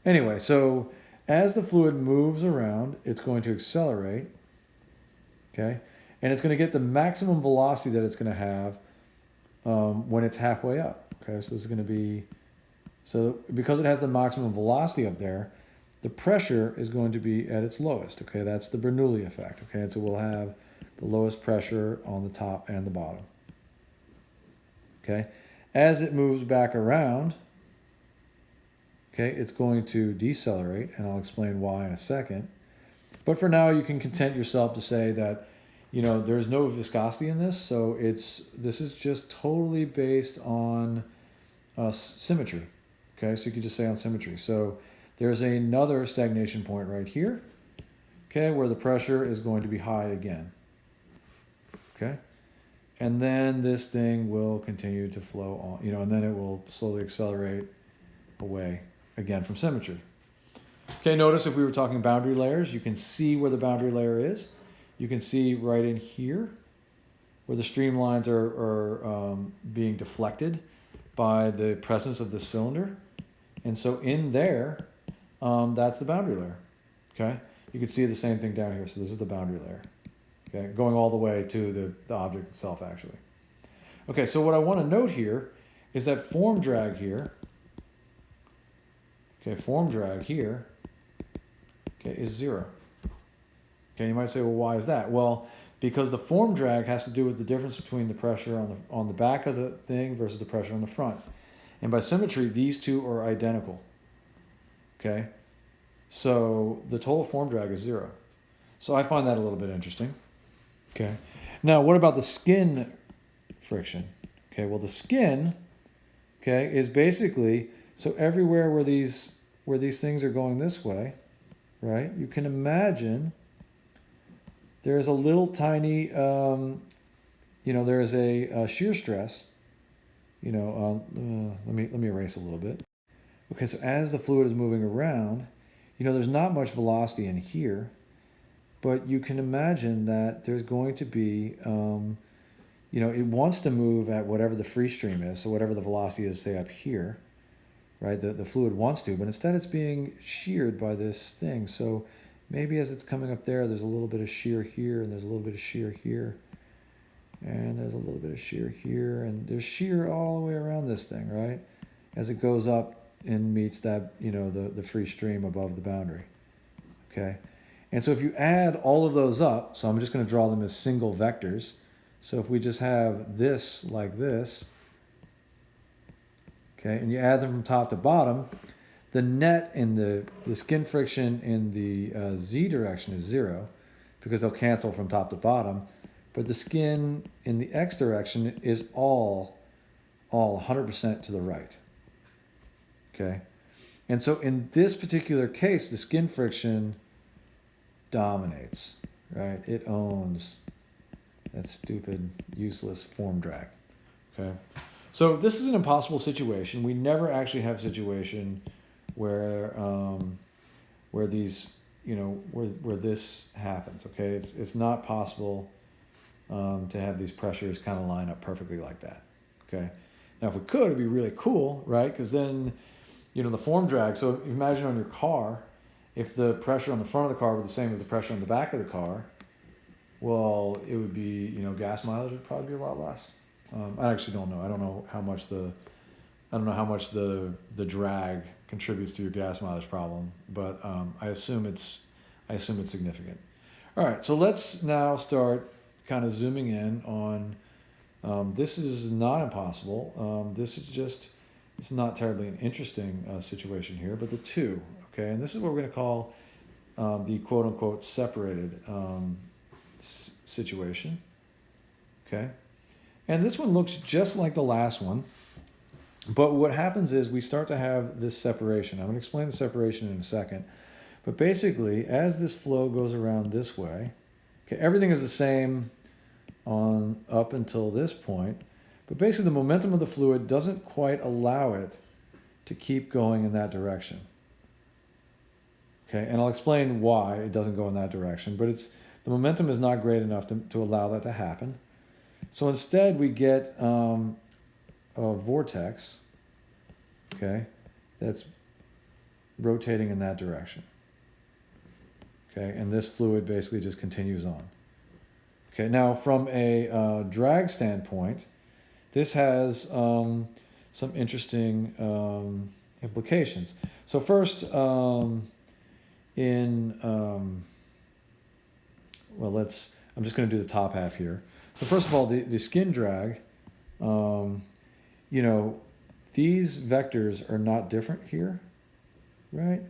anyway, so as the fluid moves around, it's going to accelerate, okay? And it's going to get the maximum velocity that it's going to have when it's halfway up. Okay, so this is going to be, so because it has the maximum velocity up there, the pressure is going to be at its lowest. Okay, that's the Bernoulli effect. Okay, and so we'll have the lowest pressure on the top and the bottom. Okay, as it moves back around, okay, it's going to decelerate, and I'll explain why in a second. But for now, you can content yourself to say that, you know, there's no viscosity in this, so this is just totally based on symmetry. Okay, so you can just say on symmetry. So there's another stagnation point right here, okay, where the pressure is going to be high again. Okay, and then this thing will continue to flow on, you know, and then it will slowly accelerate away again from symmetry. Okay, notice if we were talking boundary layers, you can see where the boundary layer is. You can see right in here where the streamlines are being deflected by the presence of this cylinder. And so in there, that's the boundary layer. Okay, you can see the same thing down here. So this is the boundary layer. Okay, going all the way to the object itself, actually. Okay, so what I want to note here is that form drag here, okay, form drag here, okay, is 0. Okay, you might say, well, why is that? Well, because the form drag has to do with the difference between the pressure on the back of the thing versus the pressure on the front. And by symmetry, these two are identical. Okay, so the total form drag is 0. So I find that a little bit interesting. Okay, now what about the skin friction? Okay, well the skin, okay, is basically, so everywhere where these things are going this way, right, you can imagine there's a little tiny, you know, there is a shear stress, you know, let me erase a little bit. Okay, so as the fluid is moving around, you know, there's not much velocity in here, but you can imagine that there's going to be, you know, it wants to move at whatever the free stream is, so whatever the velocity is, say up here, right, the fluid wants to, but instead it's being sheared by this thing. So maybe as it's coming up there, there's a little bit of shear here, and there's a little bit of shear here, and there's a little bit of shear here, and there's shear all the way around this thing, right, as it goes up and meets that, you know, the free stream above the boundary. Okay, and so if you add all of those up, so I'm just going to draw them as single vectors. So if we just have this like this, okay, and you add them from top to bottom, the net in the skin friction in the z direction is 0 because they'll cancel from top to bottom, but the skin in the x direction is all 100% to the right. Okay, and so in this particular case, the skin friction dominates, right? It owns that stupid, useless form drag. Okay, so this is an impossible situation. We never actually have a situation where these, you know, where this happens. Okay, it's not possible to have these pressures kind of line up perfectly like that. Okay, now if we could, it'd be really cool, right? Because then, you know, the form drag. So imagine on your car, if the pressure on the front of the car were the same as the pressure on the back of the car, well, it would be, you know, gas mileage would probably be a lot less. I actually don't know. I don't know how much the drag contributes to your gas mileage problem, but I assume it's significant. All right, so let's now start kind of zooming in on. This is not impossible. This is just, it's not terribly an interesting situation here, but the two. Okay, and this is what we're going to call the quote-unquote separated situation. Okay, and this one looks just like the last one, but what happens is we start to have this separation. I'm going to explain the separation in a second, but basically, as this flow goes around this way, okay, everything is the same on up until this point, but basically the momentum of the fluid doesn't quite allow it to keep going in that direction. Okay, and I'll explain why it doesn't go in that direction, but the momentum is not great enough to allow that to happen. So instead we get a vortex, okay, that's rotating in that direction. Okay, and this fluid basically just continues on. Okay, now from a drag standpoint, this has some interesting implications. So first, I'm just going to do the top half here. So first of all, the skin drag, you know, these vectors are not different here. right?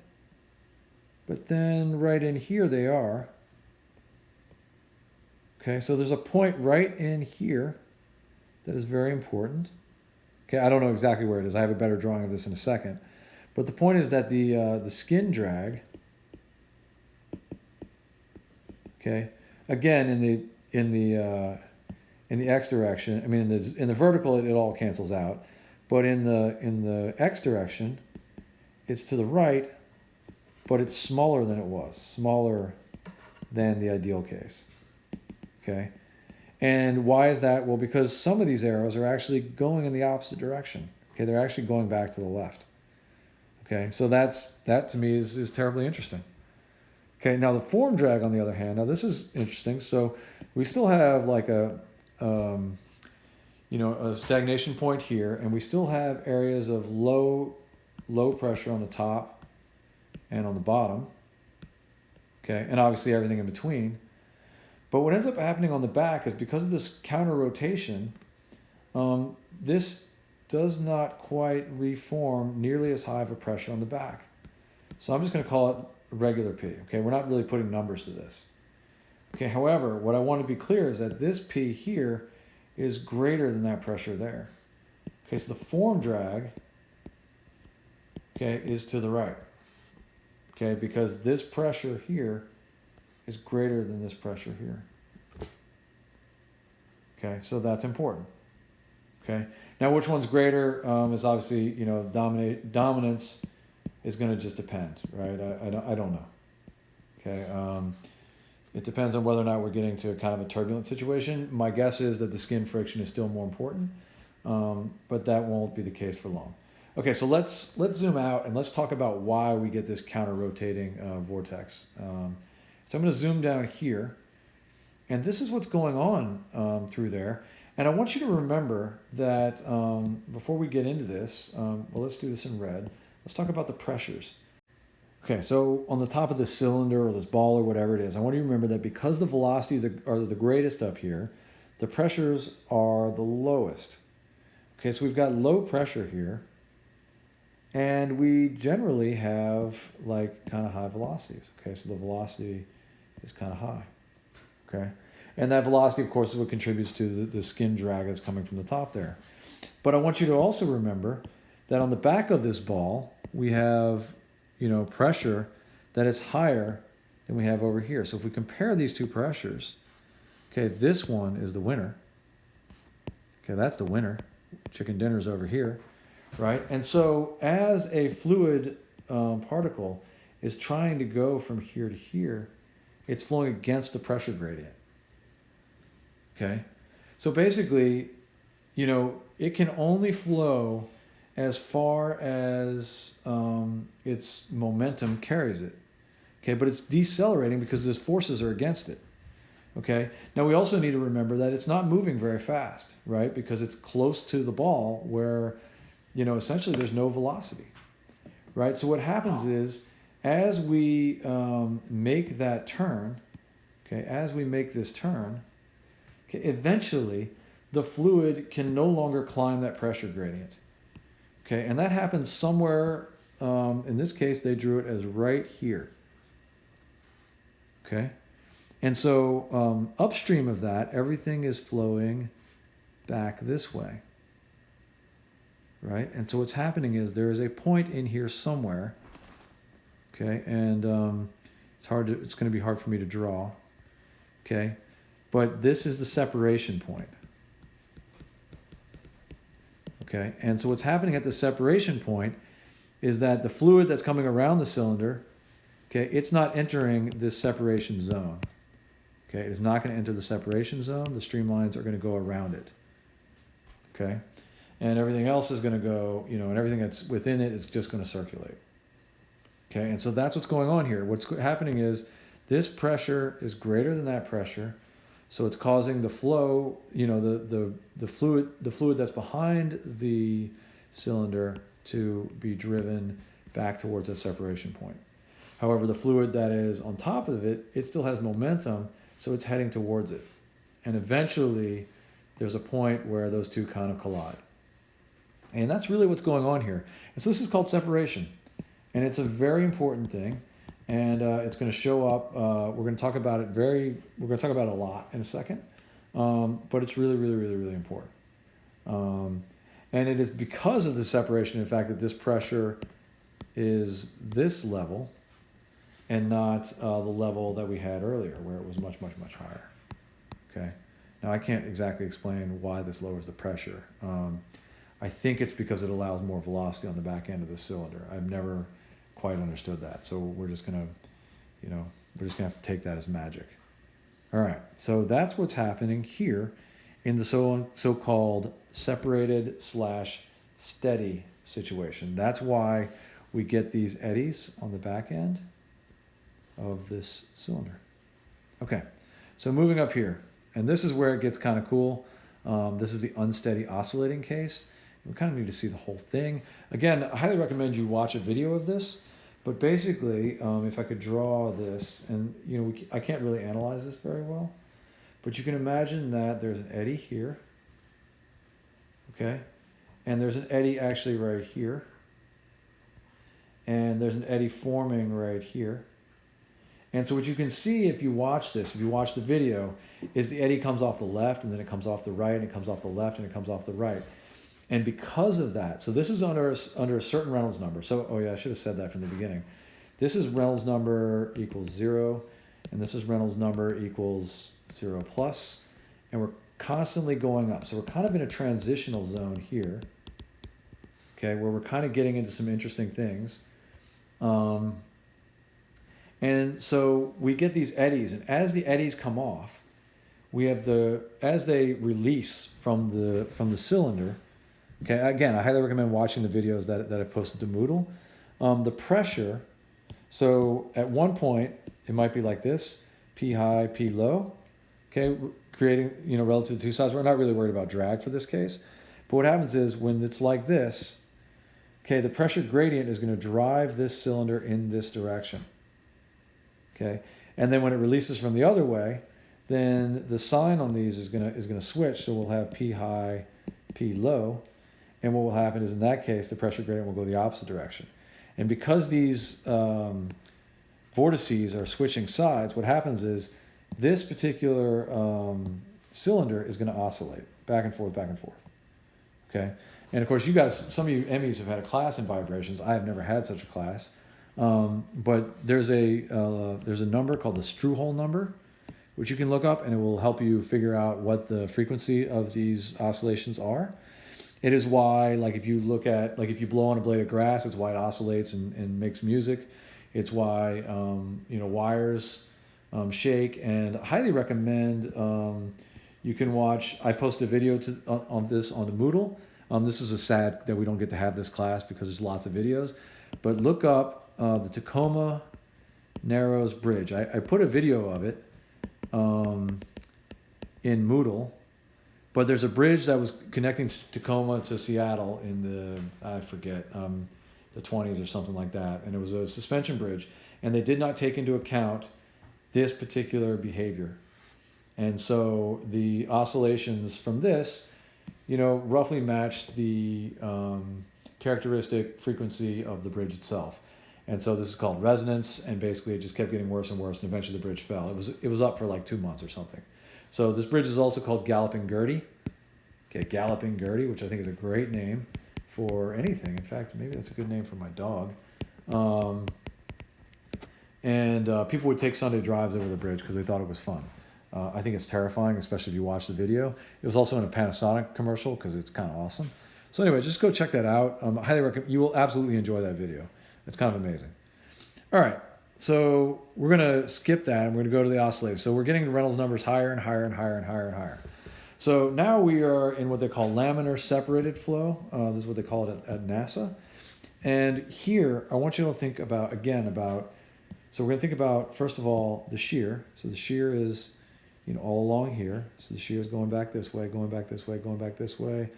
But then right in here they are. Okay, so there's a point right in here that is very important. Okay, I don't know exactly where it is. I have a better drawing of this in a second. But the point is that the skin drag, okay, again in the x direction, I mean in the vertical it all cancels out, but in the x direction, it's to the right, but it's smaller than it was, smaller than the ideal case. Okay, and why is that? Well, because some of these arrows are actually going in the opposite direction. Okay, they're actually going back to the left. Okay, so that to me is terribly interesting. Okay, now the form drag on the other hand, now this is interesting. So we still have like a a stagnation point here, and we still have areas of low pressure on the top and on the bottom. Okay, and obviously everything in between. But what ends up happening on the back is because of this counter rotation, this does not quite reform nearly as high of a pressure on the back. So I'm just going to call it regular P. Okay, we're not really putting numbers to this. Okay, however, what I want to be clear is that this P here is greater than that pressure there. Okay, so the form drag, okay, is to the right. Okay, because this pressure here is greater than this pressure here. Okay, so that's important. Okay, now which one's greater is obviously, dominance is going to just depend, right? I don't know. Okay, it depends on whether or not we're getting to kind of a turbulent situation. My guess is that the skin friction is still more important, but that won't be the case for long. Okay, so let's zoom out and let's talk about why we get this counter-rotating vortex. So I'm going to zoom down here, and this is what's going on through there. And I want you to remember that before we get into this, well, let's do this in red. Let's talk about the pressures. Okay, so on the top of this cylinder or this ball or whatever it is, I want you to remember that because the velocities are the greatest up here, the pressures are the lowest. Okay, so we've got low pressure here, and we generally have like kind of high velocities. Okay, so the velocity is kind of high. Okay, and that velocity, of course, is what contributes to the skin drag that's coming from the top there. But I want you to also remember that on the back of this ball, we have, pressure that is higher than we have over here. So if we compare these two pressures, okay, this one is the winner. Okay, that's the winner. Chicken dinner's over here, right? And so as a fluid particle is trying to go from here to here, it's flowing against the pressure gradient. Okay, so basically, it can only flow as far as its momentum carries it. Okay, but it's decelerating because those forces are against it. Okay, now we also need to remember that it's not moving very fast, right? Because it's close to the ball where, essentially there's no velocity, right? So what happens is as we make that turn, okay, as we make this turn, okay, eventually the fluid can no longer climb that pressure gradient. Okay, and that happens somewhere, in this case, they drew it as right here. Okay, and so upstream of that, everything is flowing back this way. Right, and so what's happening is there is a point in here somewhere. Okay, and it's going to be hard for me to draw. Okay, but this is the separation point. Okay, and so what's happening at the separation point is that the fluid that's coming around the cylinder, okay, it's not entering this separation zone. Okay, it's not going to enter the separation zone. The streamlines are going to go around it. Okay, and everything else is going to go, and everything that's within it is just going to circulate. Okay, and so that's what's going on here. What's happening is this pressure is greater than that pressure. So it's causing the flow, the fluid that's behind the cylinder to be driven back towards that separation point. However, the fluid that is on top of it, it still has momentum, so it's heading towards it. And eventually, there's a point where those two kind of collide. And that's really what's going on here. And so this is called separation. And it's a very important thing. And it's going to show up. We're going to talk about it we're going to talk about it a lot in a second. But it's really, really, really, really important. And it is because of the separation, in fact, that this pressure is this level and not the level that we had earlier, where it was much, much, much higher. Okay. Now, I can't exactly explain why this lowers the pressure. I think it's because it allows more velocity on the back end of the cylinder. I've never quite understood that. So we're just going to, we're just going to have to take that as magic. All right. So that's what's happening here in the so-called separated / steady situation. That's why we get these eddies on the back end of this cylinder. Okay, so moving up here, and this is where it gets kind of cool. This is the unsteady oscillating case. We kind of need to see the whole thing. Again, I highly recommend you watch a video of this, but basically, if I could draw this, and I can't really analyze this very well, but you can imagine that there's an eddy here, okay? And there's an eddy actually right here. And there's an eddy forming right here. And so what you can see if you watch this, if you watch the video, is the eddy comes off the left, and then it comes off the right, and it comes off the left, and it comes off the right. And because of that, so this is under a certain Reynolds number. So, oh yeah, I should have said that from the beginning. This is Reynolds number equals 0, and this is Reynolds number equals 0 plus, and we're constantly going up. So we're kind of in a transitional zone here, okay, where we're kind of getting into some interesting things. And so we get these eddies, and as the eddies come off, we have as they release from the cylinder. Okay, again, I highly recommend watching the videos that I've posted to Moodle. The pressure, so at one point it might be like this: P high, P low. Okay, creating relative to two sides. We're not really worried about drag for this case, but what happens is when it's like this, okay, the pressure gradient is going to drive this cylinder in this direction. Okay, and then when it releases from the other way, then the sign on these is gonna switch. So we'll have P high, P low, and what will happen is in that case the pressure gradient will go the opposite direction. And because these vortices are switching sides, what happens is this particular cylinder is going to oscillate back and forth, back and forth. Okay, and of course you guys, some of you Emmys have had a class in vibrations. I have never had such a class. But there's a number called the Struhol number, which you can look up, and it will help you figure out what the frequency of these oscillations are. It is why, like if you blow on a blade of grass, it's why it oscillates and makes music. It's why wires shake. And I highly recommend you can watch. I posted a video on this on the Moodle. This is a sad that we don't get to have this class because there's lots of videos, but look up the Tacoma Narrows Bridge. I put a video of it in Moodle, but there's a bridge that was connecting Tacoma to Seattle in the 20s or something like that, and it was a suspension bridge, and they did not take into account this particular behavior. And so the oscillations from this, roughly matched the characteristic frequency of the bridge itself. And so this is called resonance, and basically it just kept getting worse and worse, and eventually the bridge fell. It was up for like 2 months or something. So this bridge is also called Galloping Gertie. Okay, Galloping Gertie, which I think is a great name for anything. In fact, maybe that's a good name for my dog. And people would take Sunday drives over the bridge because they thought it was fun. I think it's terrifying, especially if you watch the video. It was also in a Panasonic commercial because it's kind of awesome. So anyway, just go check that out. I highly recommend. You will absolutely enjoy that video. It's kind of amazing. All right, so we're going to skip that, and we're going to go to the oscillator. So we're getting the Reynolds numbers higher and higher and higher and higher and higher. So now we are in what they call laminar separated flow. This is what they call it at NASA. And here, I want you to think about, so we're going to think about, first of all, the shear. So the shear is, all along here. So the shear is going back this way, going back this way, going back this way,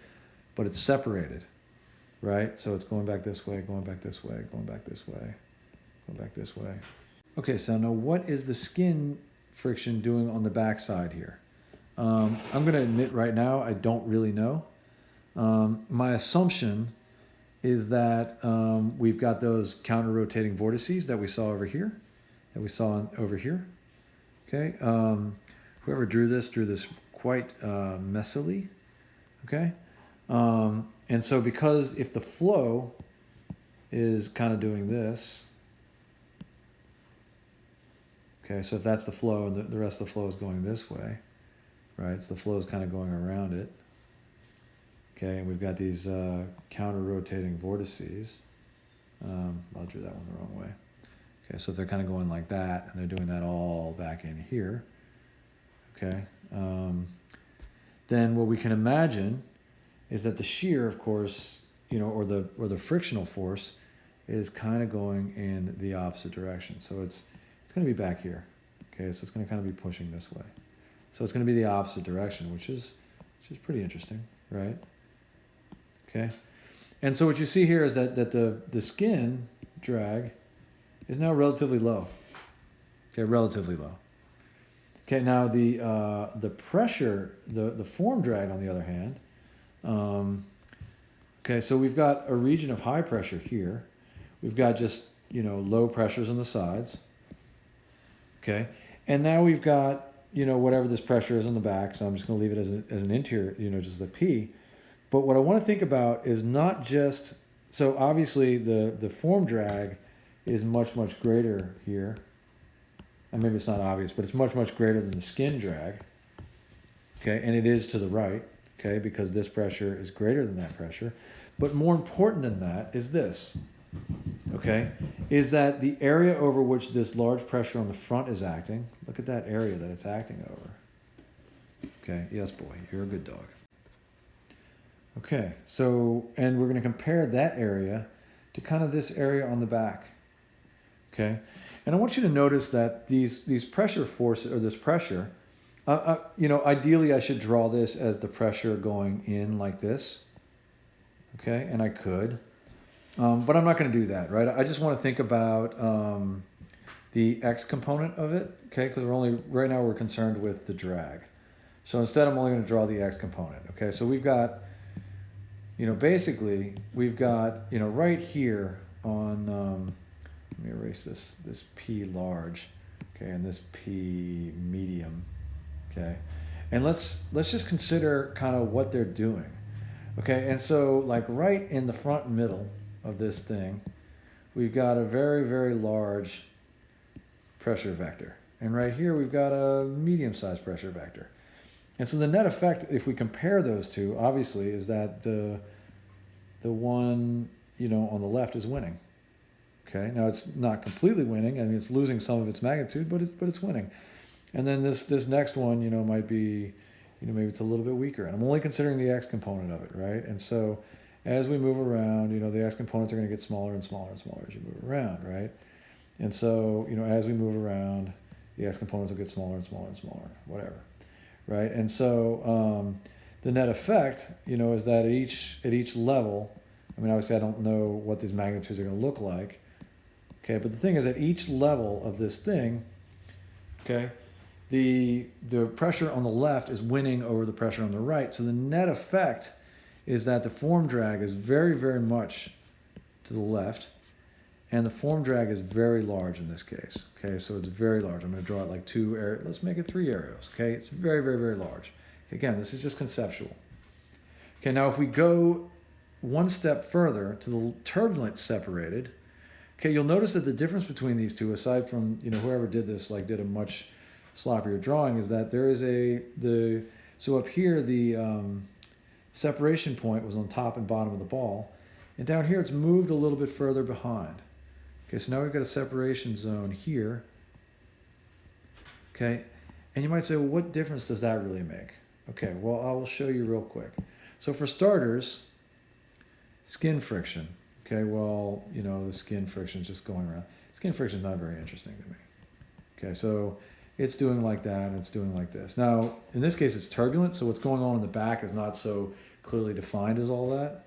but it's separated. Right? So it's going back this way, going back this way, going back this way, going back this way. Okay, so now what is the skin friction doing on the back side here? I'm going to admit right now, I don't really know. My assumption is that we've got those counter-rotating vortices that we saw over here, over here. Okay, whoever drew this quite messily. Okay, and so because if the flow is kind of doing this, okay, so if that's the flow and the rest of the flow is going this way, right? So the flow is kind of going around it. Okay, and we've got these counter-rotating vortices. I'll draw that one the wrong way. Okay, so if they're kind of going like that, and they're doing that all back in here, okay, then what we can imagine is that the shear, of course, you know, or the frictional force is kind of going in the opposite direction. So it's going to be back here. Okay, so it's going to kind of be pushing this way. So it's going to be the opposite direction, which is pretty interesting, right? Okay, and so what you see here is that the skin drag is now relatively low. Okay, relatively low. Okay, now the pressure, the form drag on the other hand, okay, so we've got a region of high pressure here. We've got just, you know, low pressures on the sides. Okay, and now we've got, you know, whatever this pressure is on the back, so I'm just going to leave it as an interior, you know, just the P. But what I want to think about is not just, so obviously the form drag is much, much greater here. And maybe it's not obvious, but it's much, much greater than the skin drag. Okay, and it is to the right, okay, because this pressure is greater than that pressure. But more important than that is this, okay, is that the area over which this large pressure on the front is acting, look at that area that it's acting over. Okay, yes, boy, you're a good dog. Okay, so, and we're going to compare that area to kind of this area on the back. Okay, and I want you to notice that these pressure forces, or this pressure, you know, ideally I should draw this as the pressure going in like this. Okay, and I could, but I'm not going to do that, right? I just want to think about the X component of it, okay? Because right now we're concerned with the drag. So instead I'm only going to draw the X component, okay? So we've got, you know, basically we've got, you know, right here on, let me erase this P large, okay, and this P medium, okay? And let's just consider kind of what they're doing. Okay, and so like right in the front middle of this thing, we've got a very, very large pressure vector. And right here, we've got a medium-sized pressure vector. And so the net effect, if we compare those two, obviously, is that the one, you know, on the left is winning. Okay, now it's not completely winning. I mean, it's losing some of its magnitude, but it's winning. And then this next one, you know, might be, you know, maybe it's a little bit weaker. And I'm only considering the X component of it, right? And so as we move around, you know, the X components are going to get smaller and smaller and smaller as you move around, right? And so, you know, as we move around, the X components will get smaller and smaller and smaller, whatever, right? And so the net effect, you know, is that at each level, I mean, obviously I don't know what these magnitudes are going to look like, okay? But the thing is, at each level of this thing, okay, the pressure on the left is winning over the pressure on the right. So the net effect is that the form drag is very, very much to the left, and the form drag is very large in this case. Okay, so it's very large. I'm going to draw it like two areas. Let's make it 3 areas. Okay, it's very, very, very large. Again, this is just conceptual. Okay, now if we go one step further to the turbulence separated, okay, you'll notice that the difference between these two, aside from, you know, whoever did this like did a much sloppier drawing, is that there is so up here the separation point was on top and bottom of the ball, and down here it's moved a little bit further behind. Okay, so now we've got a separation zone here. Okay, and you might say, well, what difference does that really make? Okay, well, I will show you real quick. So for starters, skin friction. Okay, well, you know, the skin friction is just going around. Skin friction is not very interesting to me. Okay, so it's doing like that, and it's doing like this. Now, in this case, it's turbulent, so what's going on in the back is not so clearly defined as all that.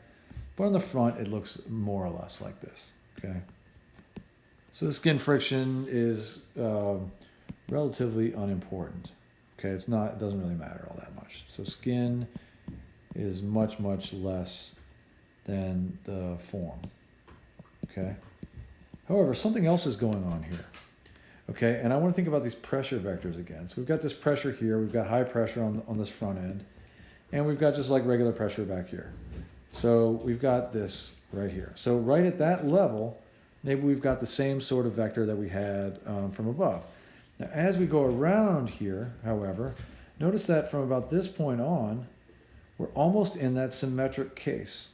But on the front, it looks more or less like this, okay? So the skin friction is relatively unimportant, okay? It doesn't really matter all that much. So skin is much, much less than the form, okay? However, something else is going on here, okay? And I want to think about these pressure vectors again. So we've got this pressure here, we've got high pressure on this front end, and we've got just like regular pressure back here. So we've got this right here. So right at that level, maybe we've got the same sort of vector that we had from above. Now, as we go around here, however, notice that from about this point on, we're almost in that symmetric case.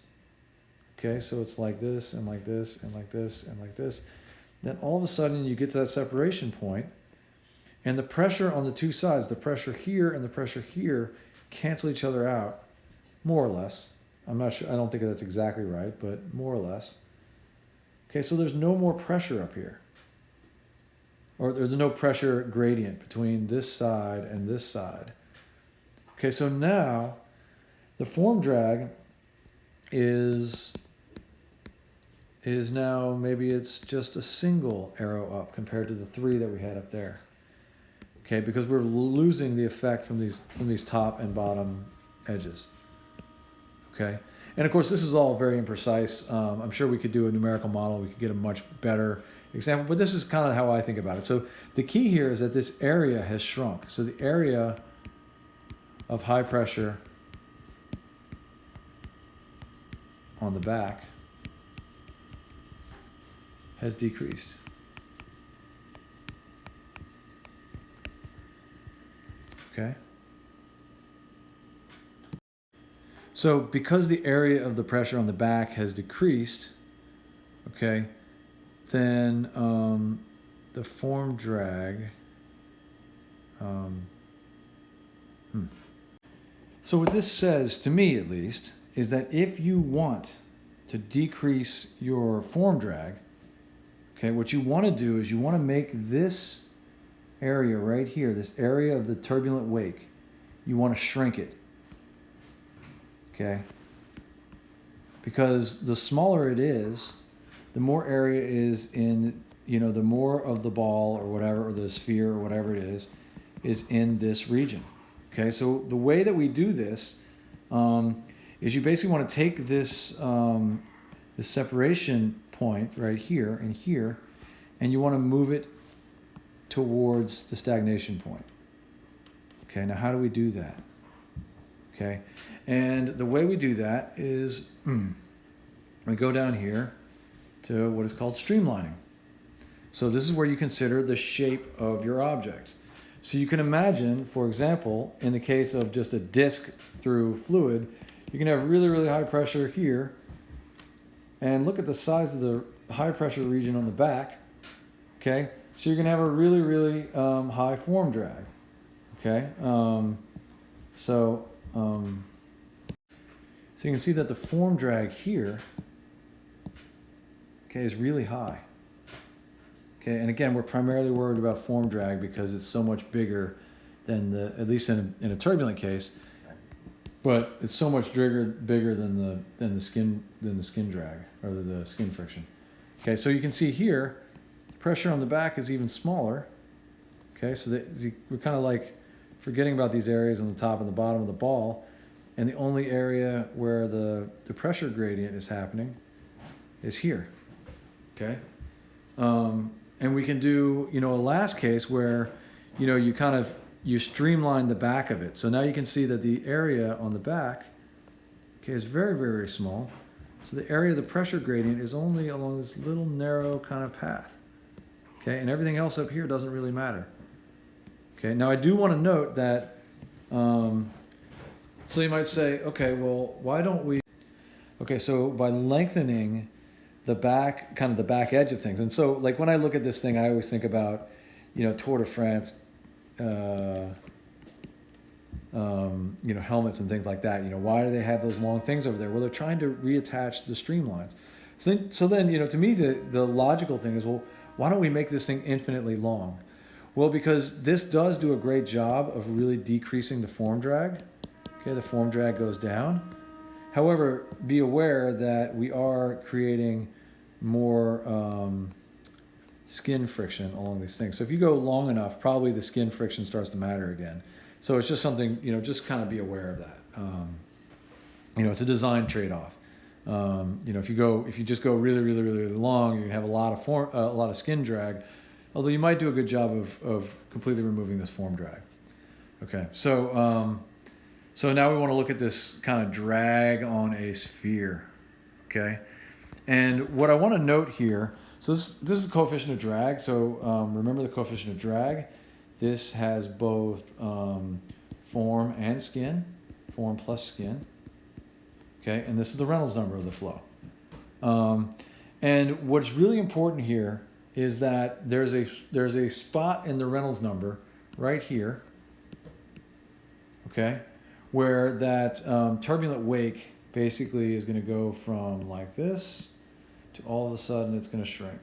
Okay, so it's like this, and like this, and like this, and like this. Then all of a sudden you get to that separation point, and the pressure on the two sides, the pressure here and the pressure here, cancel each other out, more or less. I'm not sure, I don't think that's exactly right, but more or less. Okay, so there's no more pressure up here. Or there's no pressure gradient between this side and this side. Okay, so now the form drag is now, maybe it's just a single arrow up compared to the 3 that we had up there. Okay, because we're losing the effect from these top and bottom edges. Okay, and of course this is all very imprecise. I'm sure we could do a numerical model. We could get a much better example, but this is kind of how I think about it. So the key here is that this area has shrunk. So the area of high pressure on the back has decreased. Okay. So because the area of the pressure on the back has decreased, okay, then the form drag, So what this says, to me at least, is that if you want to decrease your form drag, okay, what you want to do is you want to make this area right here, this area of the turbulent wake, you want to shrink it. Okay? Because the smaller it is, the more area is in, the more of the ball or whatever, or the sphere or whatever it is in this region. Okay, so the way that we do this is you basically want to take this, this separation point right here and here, and you want to move it towards the stagnation point. Okay, now how do we do that? Okay, and the way we do that is we go down here to what is called streamlining. So this is where you consider the shape of your object. So you can imagine, for example, in the case of just a disc through fluid, you can have really, really high pressure here, and look at the size of the high pressure region on the back. Okay, so you're gonna have a really, really high form drag. Okay, so you can see that the form drag here, okay, is really high. Okay, and again, we're primarily worried about form drag because it's so much bigger than at least in a turbulent case, but it's so much bigger than the skin drag, or the skin friction. Okay, so you can see here, the pressure on the back is even smaller. Okay, so we're kind of like forgetting about these areas on the top and the bottom of the ball, and the only area where the pressure gradient is happening is here. Okay, and we can do a last case where you streamline the back of it. So now you can see that the area on the back, okay, is very, very, very small. So the area of the pressure gradient is only along this little narrow kind of path. Okay, and everything else up here doesn't really matter. Okay, now I do want to note that, so you might say, okay, well, why don't we, okay, so by lengthening the back, kind of the back edge of things. And so like when I look at this thing, I always think about, Tour de France, helmets and things like that. Why do they have those long things over there? Well, they're trying to reattach the streamlines. So then, to me, the logical thing is, well, why don't we make this thing infinitely long? Well, because this does do a great job of really decreasing the form drag. Okay, the form drag goes down. However, be aware that we are creating more skin friction along these things. So if you go long enough, probably the skin friction starts to matter again. So it's just something, just kind of be aware of that. It's a design trade-off. You know, if you just go really, really, really, really long, you can have a lot of skin drag. Although you might do a good job of completely removing this form drag. Okay, so so now we want to look at this kind of drag on a sphere. Okay, and what I want to note here. So this is the coefficient of drag. So remember the coefficient of drag. This has both form and skin, form plus skin. Okay, and this is the Reynolds number of the flow. And what's really important here is that there's a spot in the Reynolds number right here, okay, where that turbulent wake basically is going to go from like this to all of a sudden it's going to shrink.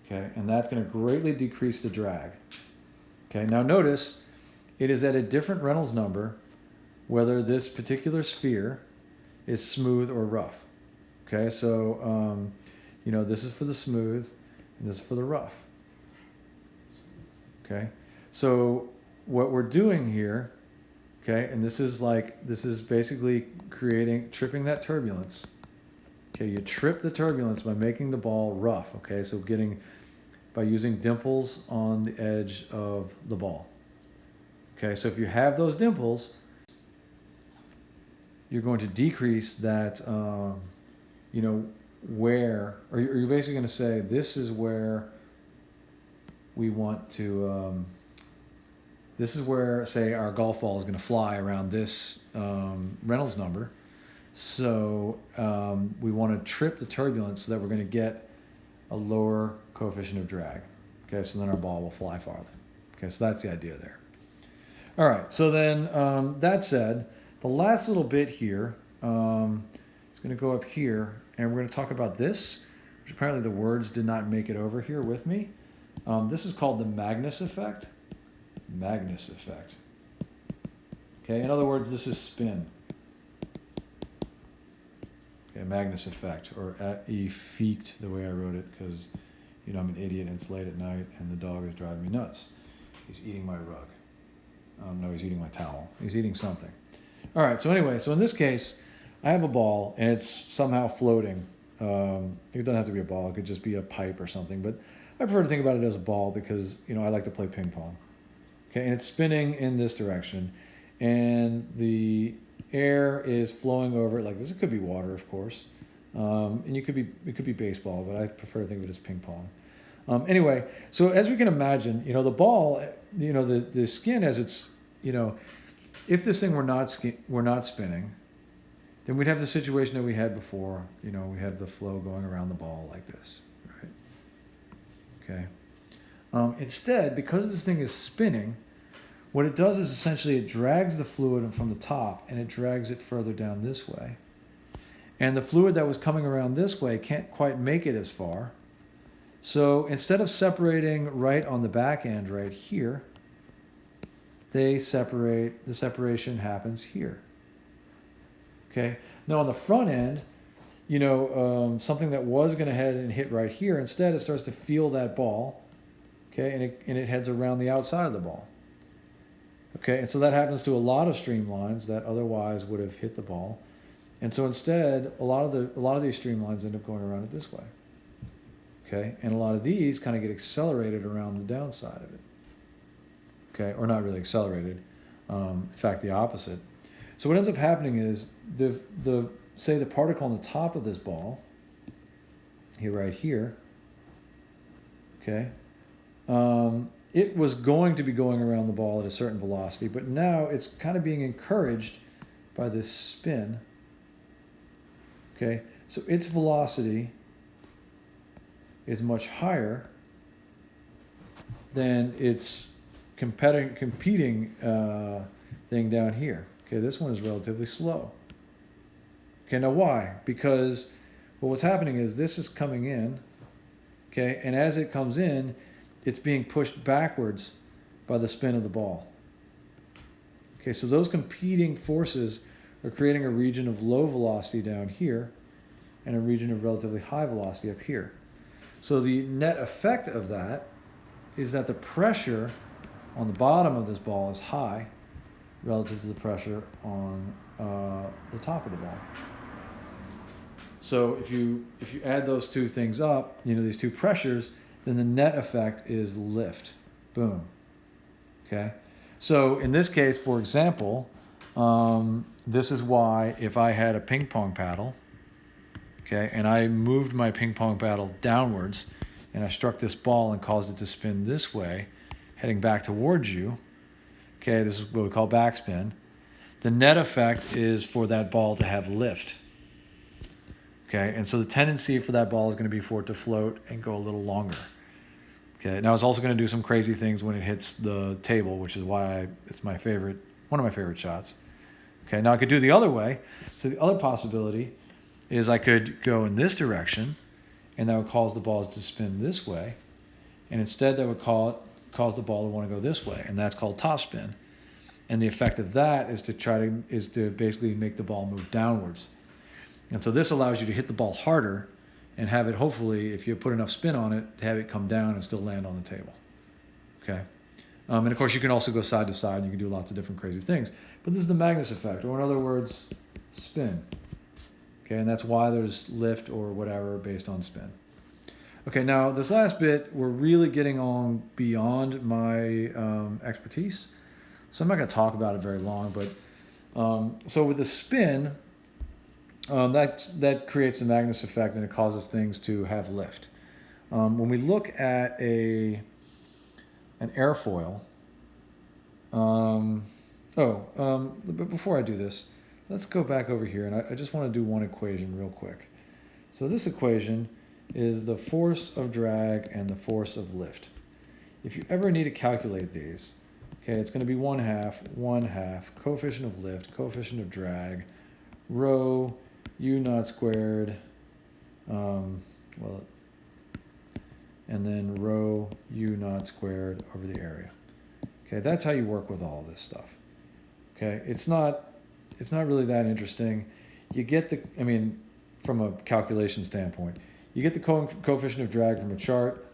Okay, and that's going to greatly decrease the drag. Okay, now notice it is at a different Reynolds number whether this particular sphere is smooth or rough. Okay, so you know, this is for the smooth and this is for the rough. Okay, so what we're doing here, okay, and this is basically tripping that turbulence. Okay, you trip the turbulence by making the ball rough. Okay, so by using dimples on the edge of the ball. Okay, so if you have those dimples, you're going to decrease that, you know, or you're basically going to say, this is where we want to, this is where, say, our golf ball is going to fly around this Reynolds number. So we want to trip the turbulence so that we're going to get a lower coefficient of drag. Okay, so then our ball will fly farther. Okay, so that's the idea there. All right, so then that said, the last little bit here is going to go up here, and we're going to talk about this, which apparently the words did not make it over here with me. This is called the Magnus Effect. Magnus Effect. Okay, in other words, this is spin. Okay, Magnus Effect, or Effect, the way I wrote it, because, you know, I'm an idiot and it's late at night and the dog is driving me nuts. He's eating my rug. No, he's eating my towel. He's eating something. All right, so anyway, so in this case, I have a ball and it's somehow floating. It doesn't have to be a ball. It could just be a pipe or something, but I prefer to think about it as a ball because, you know, I like to play ping pong. Okay, and it's spinning in this direction, and the air is flowing over it like this. It could be water, of course, and it could be baseball, but I prefer to think of it as ping pong. Anyway, so as we can imagine, you know, the ball, you know, the skin as it's, you know, if this thing were not spinning, then we'd have the situation that we had before. You know, we have the flow going around the ball like this, right? Okay. Instead, because this thing is spinning, what it does is essentially it drags the fluid from the top and it drags it further down this way. And the fluid that was coming around this way can't quite make it as far. So instead of separating right on the back end right here, the separation happens here. Okay. Now on the front end, you know, something that was going to head and hit right here, instead it starts to feel that ball. Okay, and it heads around the outside of the ball. Okay, and so that happens to a lot of streamlines that otherwise would have hit the ball. And so instead, a lot of these streamlines end up going around it this way. Okay, and a lot of these kind of get accelerated around the downside of it. Okay, or not really accelerated. In fact, the opposite. So what ends up happening is say the particle on the top of this ball, here right here, okay, it was going to be going around the ball at a certain velocity, but now it's kind of being encouraged by this spin. Okay, so its velocity is much higher than its competing thing down here. Okay, this one is relatively slow. Okay, now why? Because what's happening is this is coming in, okay, and as it comes in, it's being pushed backwards by the spin of the ball. Okay, so those competing forces are creating a region of low velocity down here and a region of relatively high velocity up here. So the net effect of that is that the pressure on the bottom of this ball is high relative to the pressure on the top of the ball. So if you add those two things up, these two pressures, then the net effect is lift. Boom. Okay. So in this case, for example, this is why if I had a ping pong paddle, okay, and I moved my ping pong paddle downwards, and I struck this ball and caused it to spin this way, heading back towards you, okay, this is what we call backspin. The net effect is for that ball to have lift. Okay, and so the tendency for that ball is going to be for it to float and go a little longer. Okay, now it's also going to do some crazy things when it hits the table, which is why it's one of my favorite shots. Okay, now I could do the other way. So the other possibility is I could go in this direction, and that would cause the balls to spin this way, and instead that would cause the ball to want to go this way, and that's called topspin. And the effect of that is to basically make the ball move downwards. And so this allows you to hit the ball harder and have it, hopefully, if you put enough spin on it, to have it come down and still land on the table. Okay? And of course, you can also go side to side. You can do lots of different crazy things. But this is the Magnus Effect, or in other words, spin. Okay, and that's why there's lift or whatever based on spin. Okay, now this last bit, we're really getting on beyond my expertise. So I'm not going to talk about it very long, but so with the spin, that creates a Magnus Effect, and it causes things to have lift. When we look at an airfoil, but before I do this, let's go back over here, and I just want to do one equation real quick. So this equation is the force of drag and the force of lift. If you ever need to calculate these, okay, it's going to be 1/2 coefficient of lift, coefficient of drag, rho u naught squared, and then rho u naught squared over the area. Okay, that's how you work with all this stuff. Okay, it's not really that interesting. You get from a calculation standpoint, you get the coefficient of drag from a chart.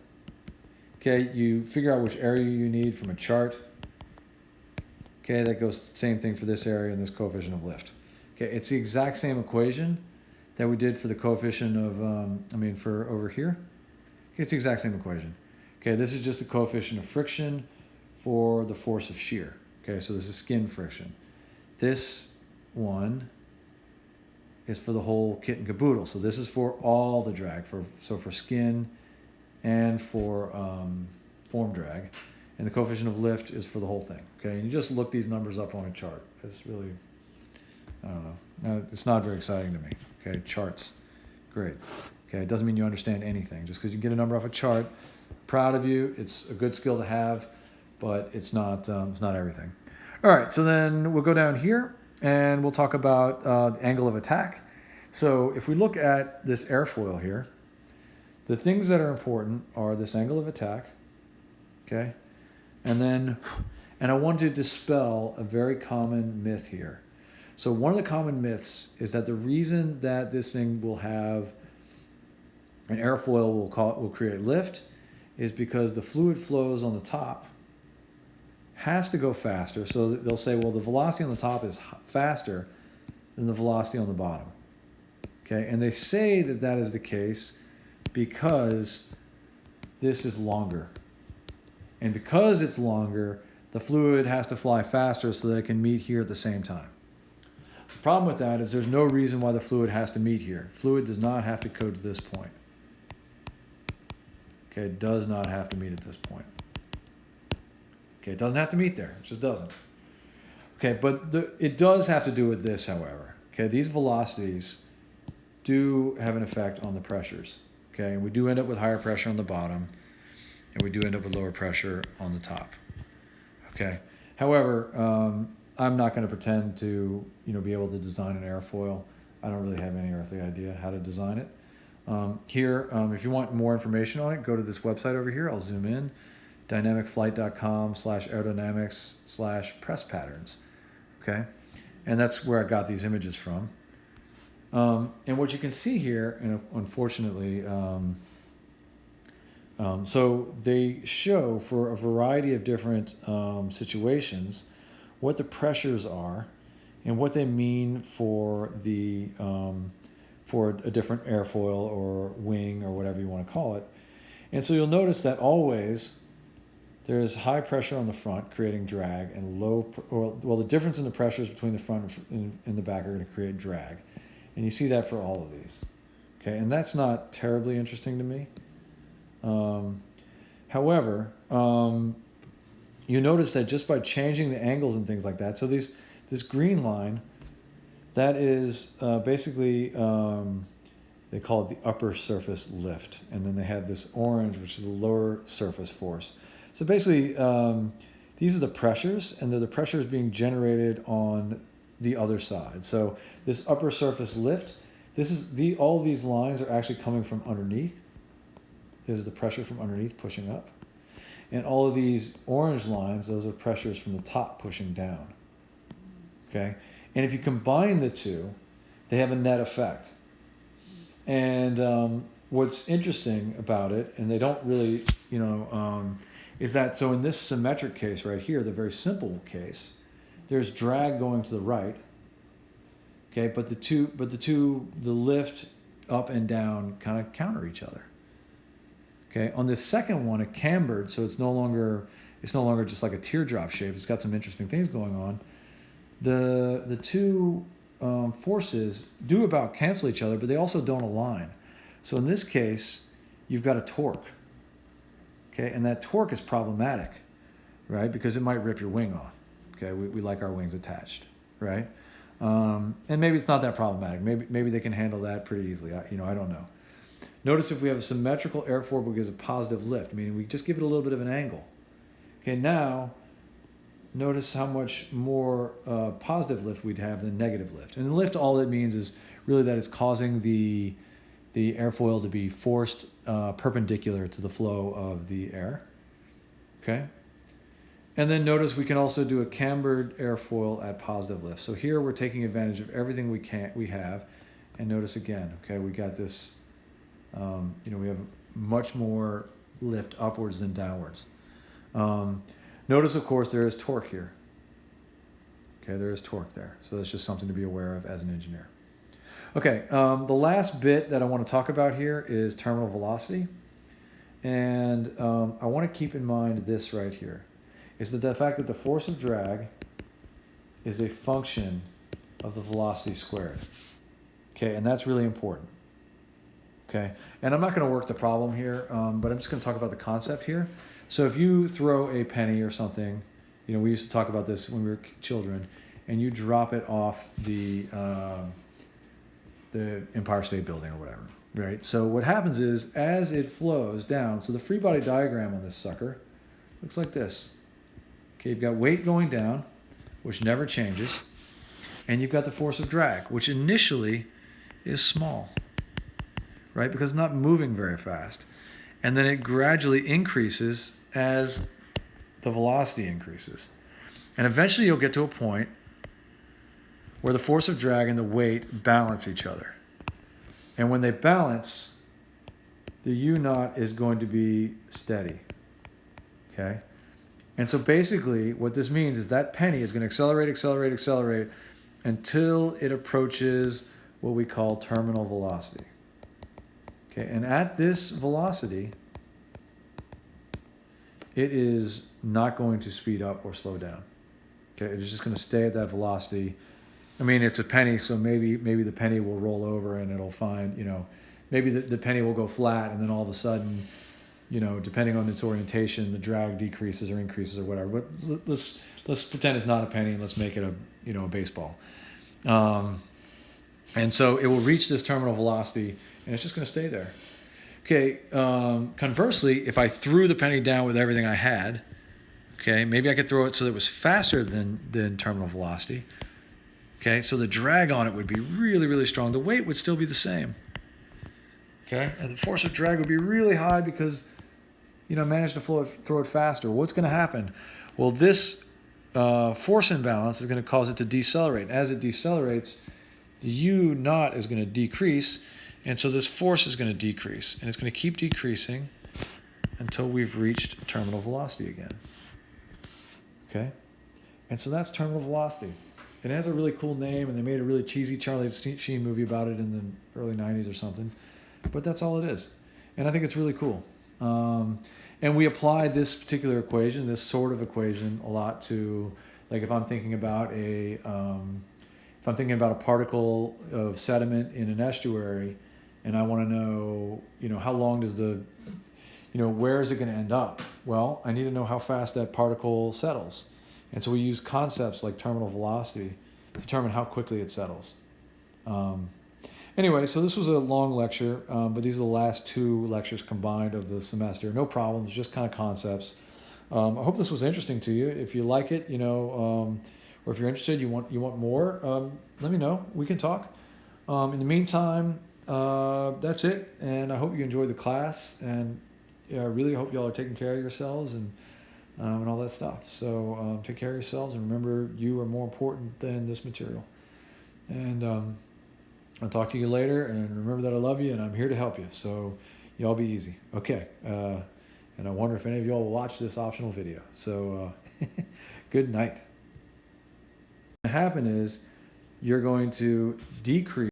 Okay, you figure out which area you need from a chart. Okay, that goes the same thing for this area and this coefficient of lift. Okay, it's the exact same equation that we did for the coefficient of, for over here. Okay, it's the exact same equation. Okay, this is just the coefficient of friction for the force of shear. Okay, so this is skin friction. This one is for the whole kit and caboodle. So this is for all the drag, for skin and for form drag. And the coefficient of lift is for the whole thing. Okay, and you just look these numbers up on a chart. It's really, I don't know. It's not very exciting to me. Okay, charts, great. Okay, it doesn't mean you understand anything. Just because you get a number off a chart, proud of you. It's a good skill to have, but it's not everything. All right, so then we'll go down here and we'll talk about the angle of attack. So if we look at this airfoil here, the things that are important are this angle of attack, okay? And I want to dispel a very common myth here. So one of the common myths is that the reason that this thing will have an airfoil will create lift is because the fluid flows on the top has to go faster. So they'll say, well, the velocity on the top is faster than the velocity on the bottom. Okay, and they say that that is the case because this is longer. And because it's longer, the fluid has to fly faster so that it can meet here at the same time. The problem with that is there's no reason why the fluid has to meet here. Fluid does not have to go to this point. Okay, it does not have to meet at this point. Okay, it doesn't have to meet there. It just doesn't. Okay, but it does have to do with this, however. Okay, these velocities do have an effect on the pressures. Okay, and we do end up with higher pressure on the bottom, and we do end up with lower pressure on the top. Okay, however, I'm not going to pretend to be able to design an airfoil. I don't really have any earthly idea how to design it. Here, if you want more information on it, go to this website over here. I'll zoom in, dynamicflight.com/aerodynamics/press patterns. Okay, and that's where I got these images from. And what you can see here, and unfortunately, so they show for a variety of different situations what the pressures are and what they mean for the for a different airfoil or wing or whatever you want to call it. And so you'll notice that always there's high pressure on the front creating drag, and well, the difference in the pressures between the front and the back are going to create drag. And you see that for all of these. Okay, and that's not terribly interesting to me. However, you notice that just by changing the angles and things like that, so this green line, that is basically, they call it the upper surface lift. And then they have this orange, which is the lower surface force. So basically, these are the pressures, and they're the pressures being generated on the other side. So this upper surface lift, all of these lines are actually coming from underneath. There's the pressure from underneath pushing up. And all of these orange lines, those are pressures from the top pushing down. Okay? And if you combine the two, they have a net effect. And what's interesting about it, and they don't really, is that, so in this symmetric case right here, the very simple case, there's drag going to the right. Okay, but the lift up and down kind of counter each other. Okay, on this second one, a cambered, so it's no longer just like a teardrop shape. It's got some interesting things going on. The two forces do about cancel each other, but they also don't align. So in this case, you've got a torque. Okay, and that torque is problematic, right? Because it might rip your wing off. Okay, we like our wings attached, right? And maybe it's not that problematic. Maybe they can handle that pretty easily. I don't know. Notice if we have a symmetrical airfoil, it gives a positive lift, meaning we just give it a little bit of an angle. Okay, now notice how much more positive lift we'd have than negative lift. And the lift, all it means is really that it's causing the airfoil to be forced perpendicular to the flow of the air. Okay? And then notice we can also do a cambered airfoil at positive lift. So here we're taking advantage of everything we have. And notice again, okay, we got this, we have much more lift upwards than downwards. Notice, of course, there is torque here. Okay, there is torque there. So that's just something to be aware of as an engineer. Okay, the last bit that I want to talk about here is terminal velocity. And I want to keep in mind this right here. Is that the fact that the force of drag is a function of the velocity squared. Okay, and that's really important. Okay, and I'm not going to work the problem here, but I'm just going to talk about the concept here. So if you throw a penny or something, we used to talk about this when we were children, and you drop it off the Empire State Building or whatever, right? So what happens is, as it flows down, so the free body diagram on this sucker looks like this. Okay, you've got weight going down, which never changes, and you've got the force of drag, which initially is small, right? Because it's not moving very fast. And then it gradually increases as the velocity increases. And eventually you'll get to a point where the force of drag and the weight balance each other. And when they balance, the U-naught is going to be steady, okay? And so basically what this means is that penny is going to accelerate until it approaches what we call terminal velocity. Okay, and at this velocity, it is not going to speed up or slow down. Okay, it's just going to stay at that velocity. I mean, it's a penny, so maybe the penny will roll over and it'll find, maybe the penny will go flat, and then all of a sudden, depending on its orientation, the drag decreases or increases or whatever. But let's pretend it's not a penny and let's make it a baseball. And so it will reach this terminal velocity, and it's just going to stay there. Okay. Conversely, if I threw the penny down with everything I had, okay, maybe I could throw it so that it was faster than terminal velocity. Okay, so the drag on it would be really, really strong. The weight would still be the same. Okay, and the force of drag would be really high because, I managed to throw it faster. What's going to happen? Well, this force imbalance is going to cause it to decelerate. As it decelerates, the U-naught is going to decrease, and so this force is going to decrease, and it's going to keep decreasing until we've reached terminal velocity again. Okay, and so that's terminal velocity. It has a really cool name, and they made a really cheesy Charlie Sheen movie about it in the early 90s or something. But that's all it is. And I think it's really cool. And we apply this particular equation, this sort of equation, a lot to, like if I'm thinking about a particle of sediment in an estuary, and I want to know, how long does where is it going to end up? Well, I need to know how fast that particle settles. And so we use concepts like terminal velocity to determine how quickly it settles. Anyway, so this was a long lecture, but these are the last 2 lectures combined of the semester. No problems, just kind of concepts. I hope this was interesting to you. If you like it, or if you're interested, you want more, let me know. We can talk. In the meantime, that's it. And I hope you enjoyed the class. And I really hope y'all are taking care of yourselves and all that stuff. So take care of yourselves, and remember, you are more important than this material. And I'll talk to you later, and remember that I love you and I'm here to help you. So y'all be easy. Okay. And I wonder if any of y'all will watch this optional video. So good night. What will happen is you're going to decrease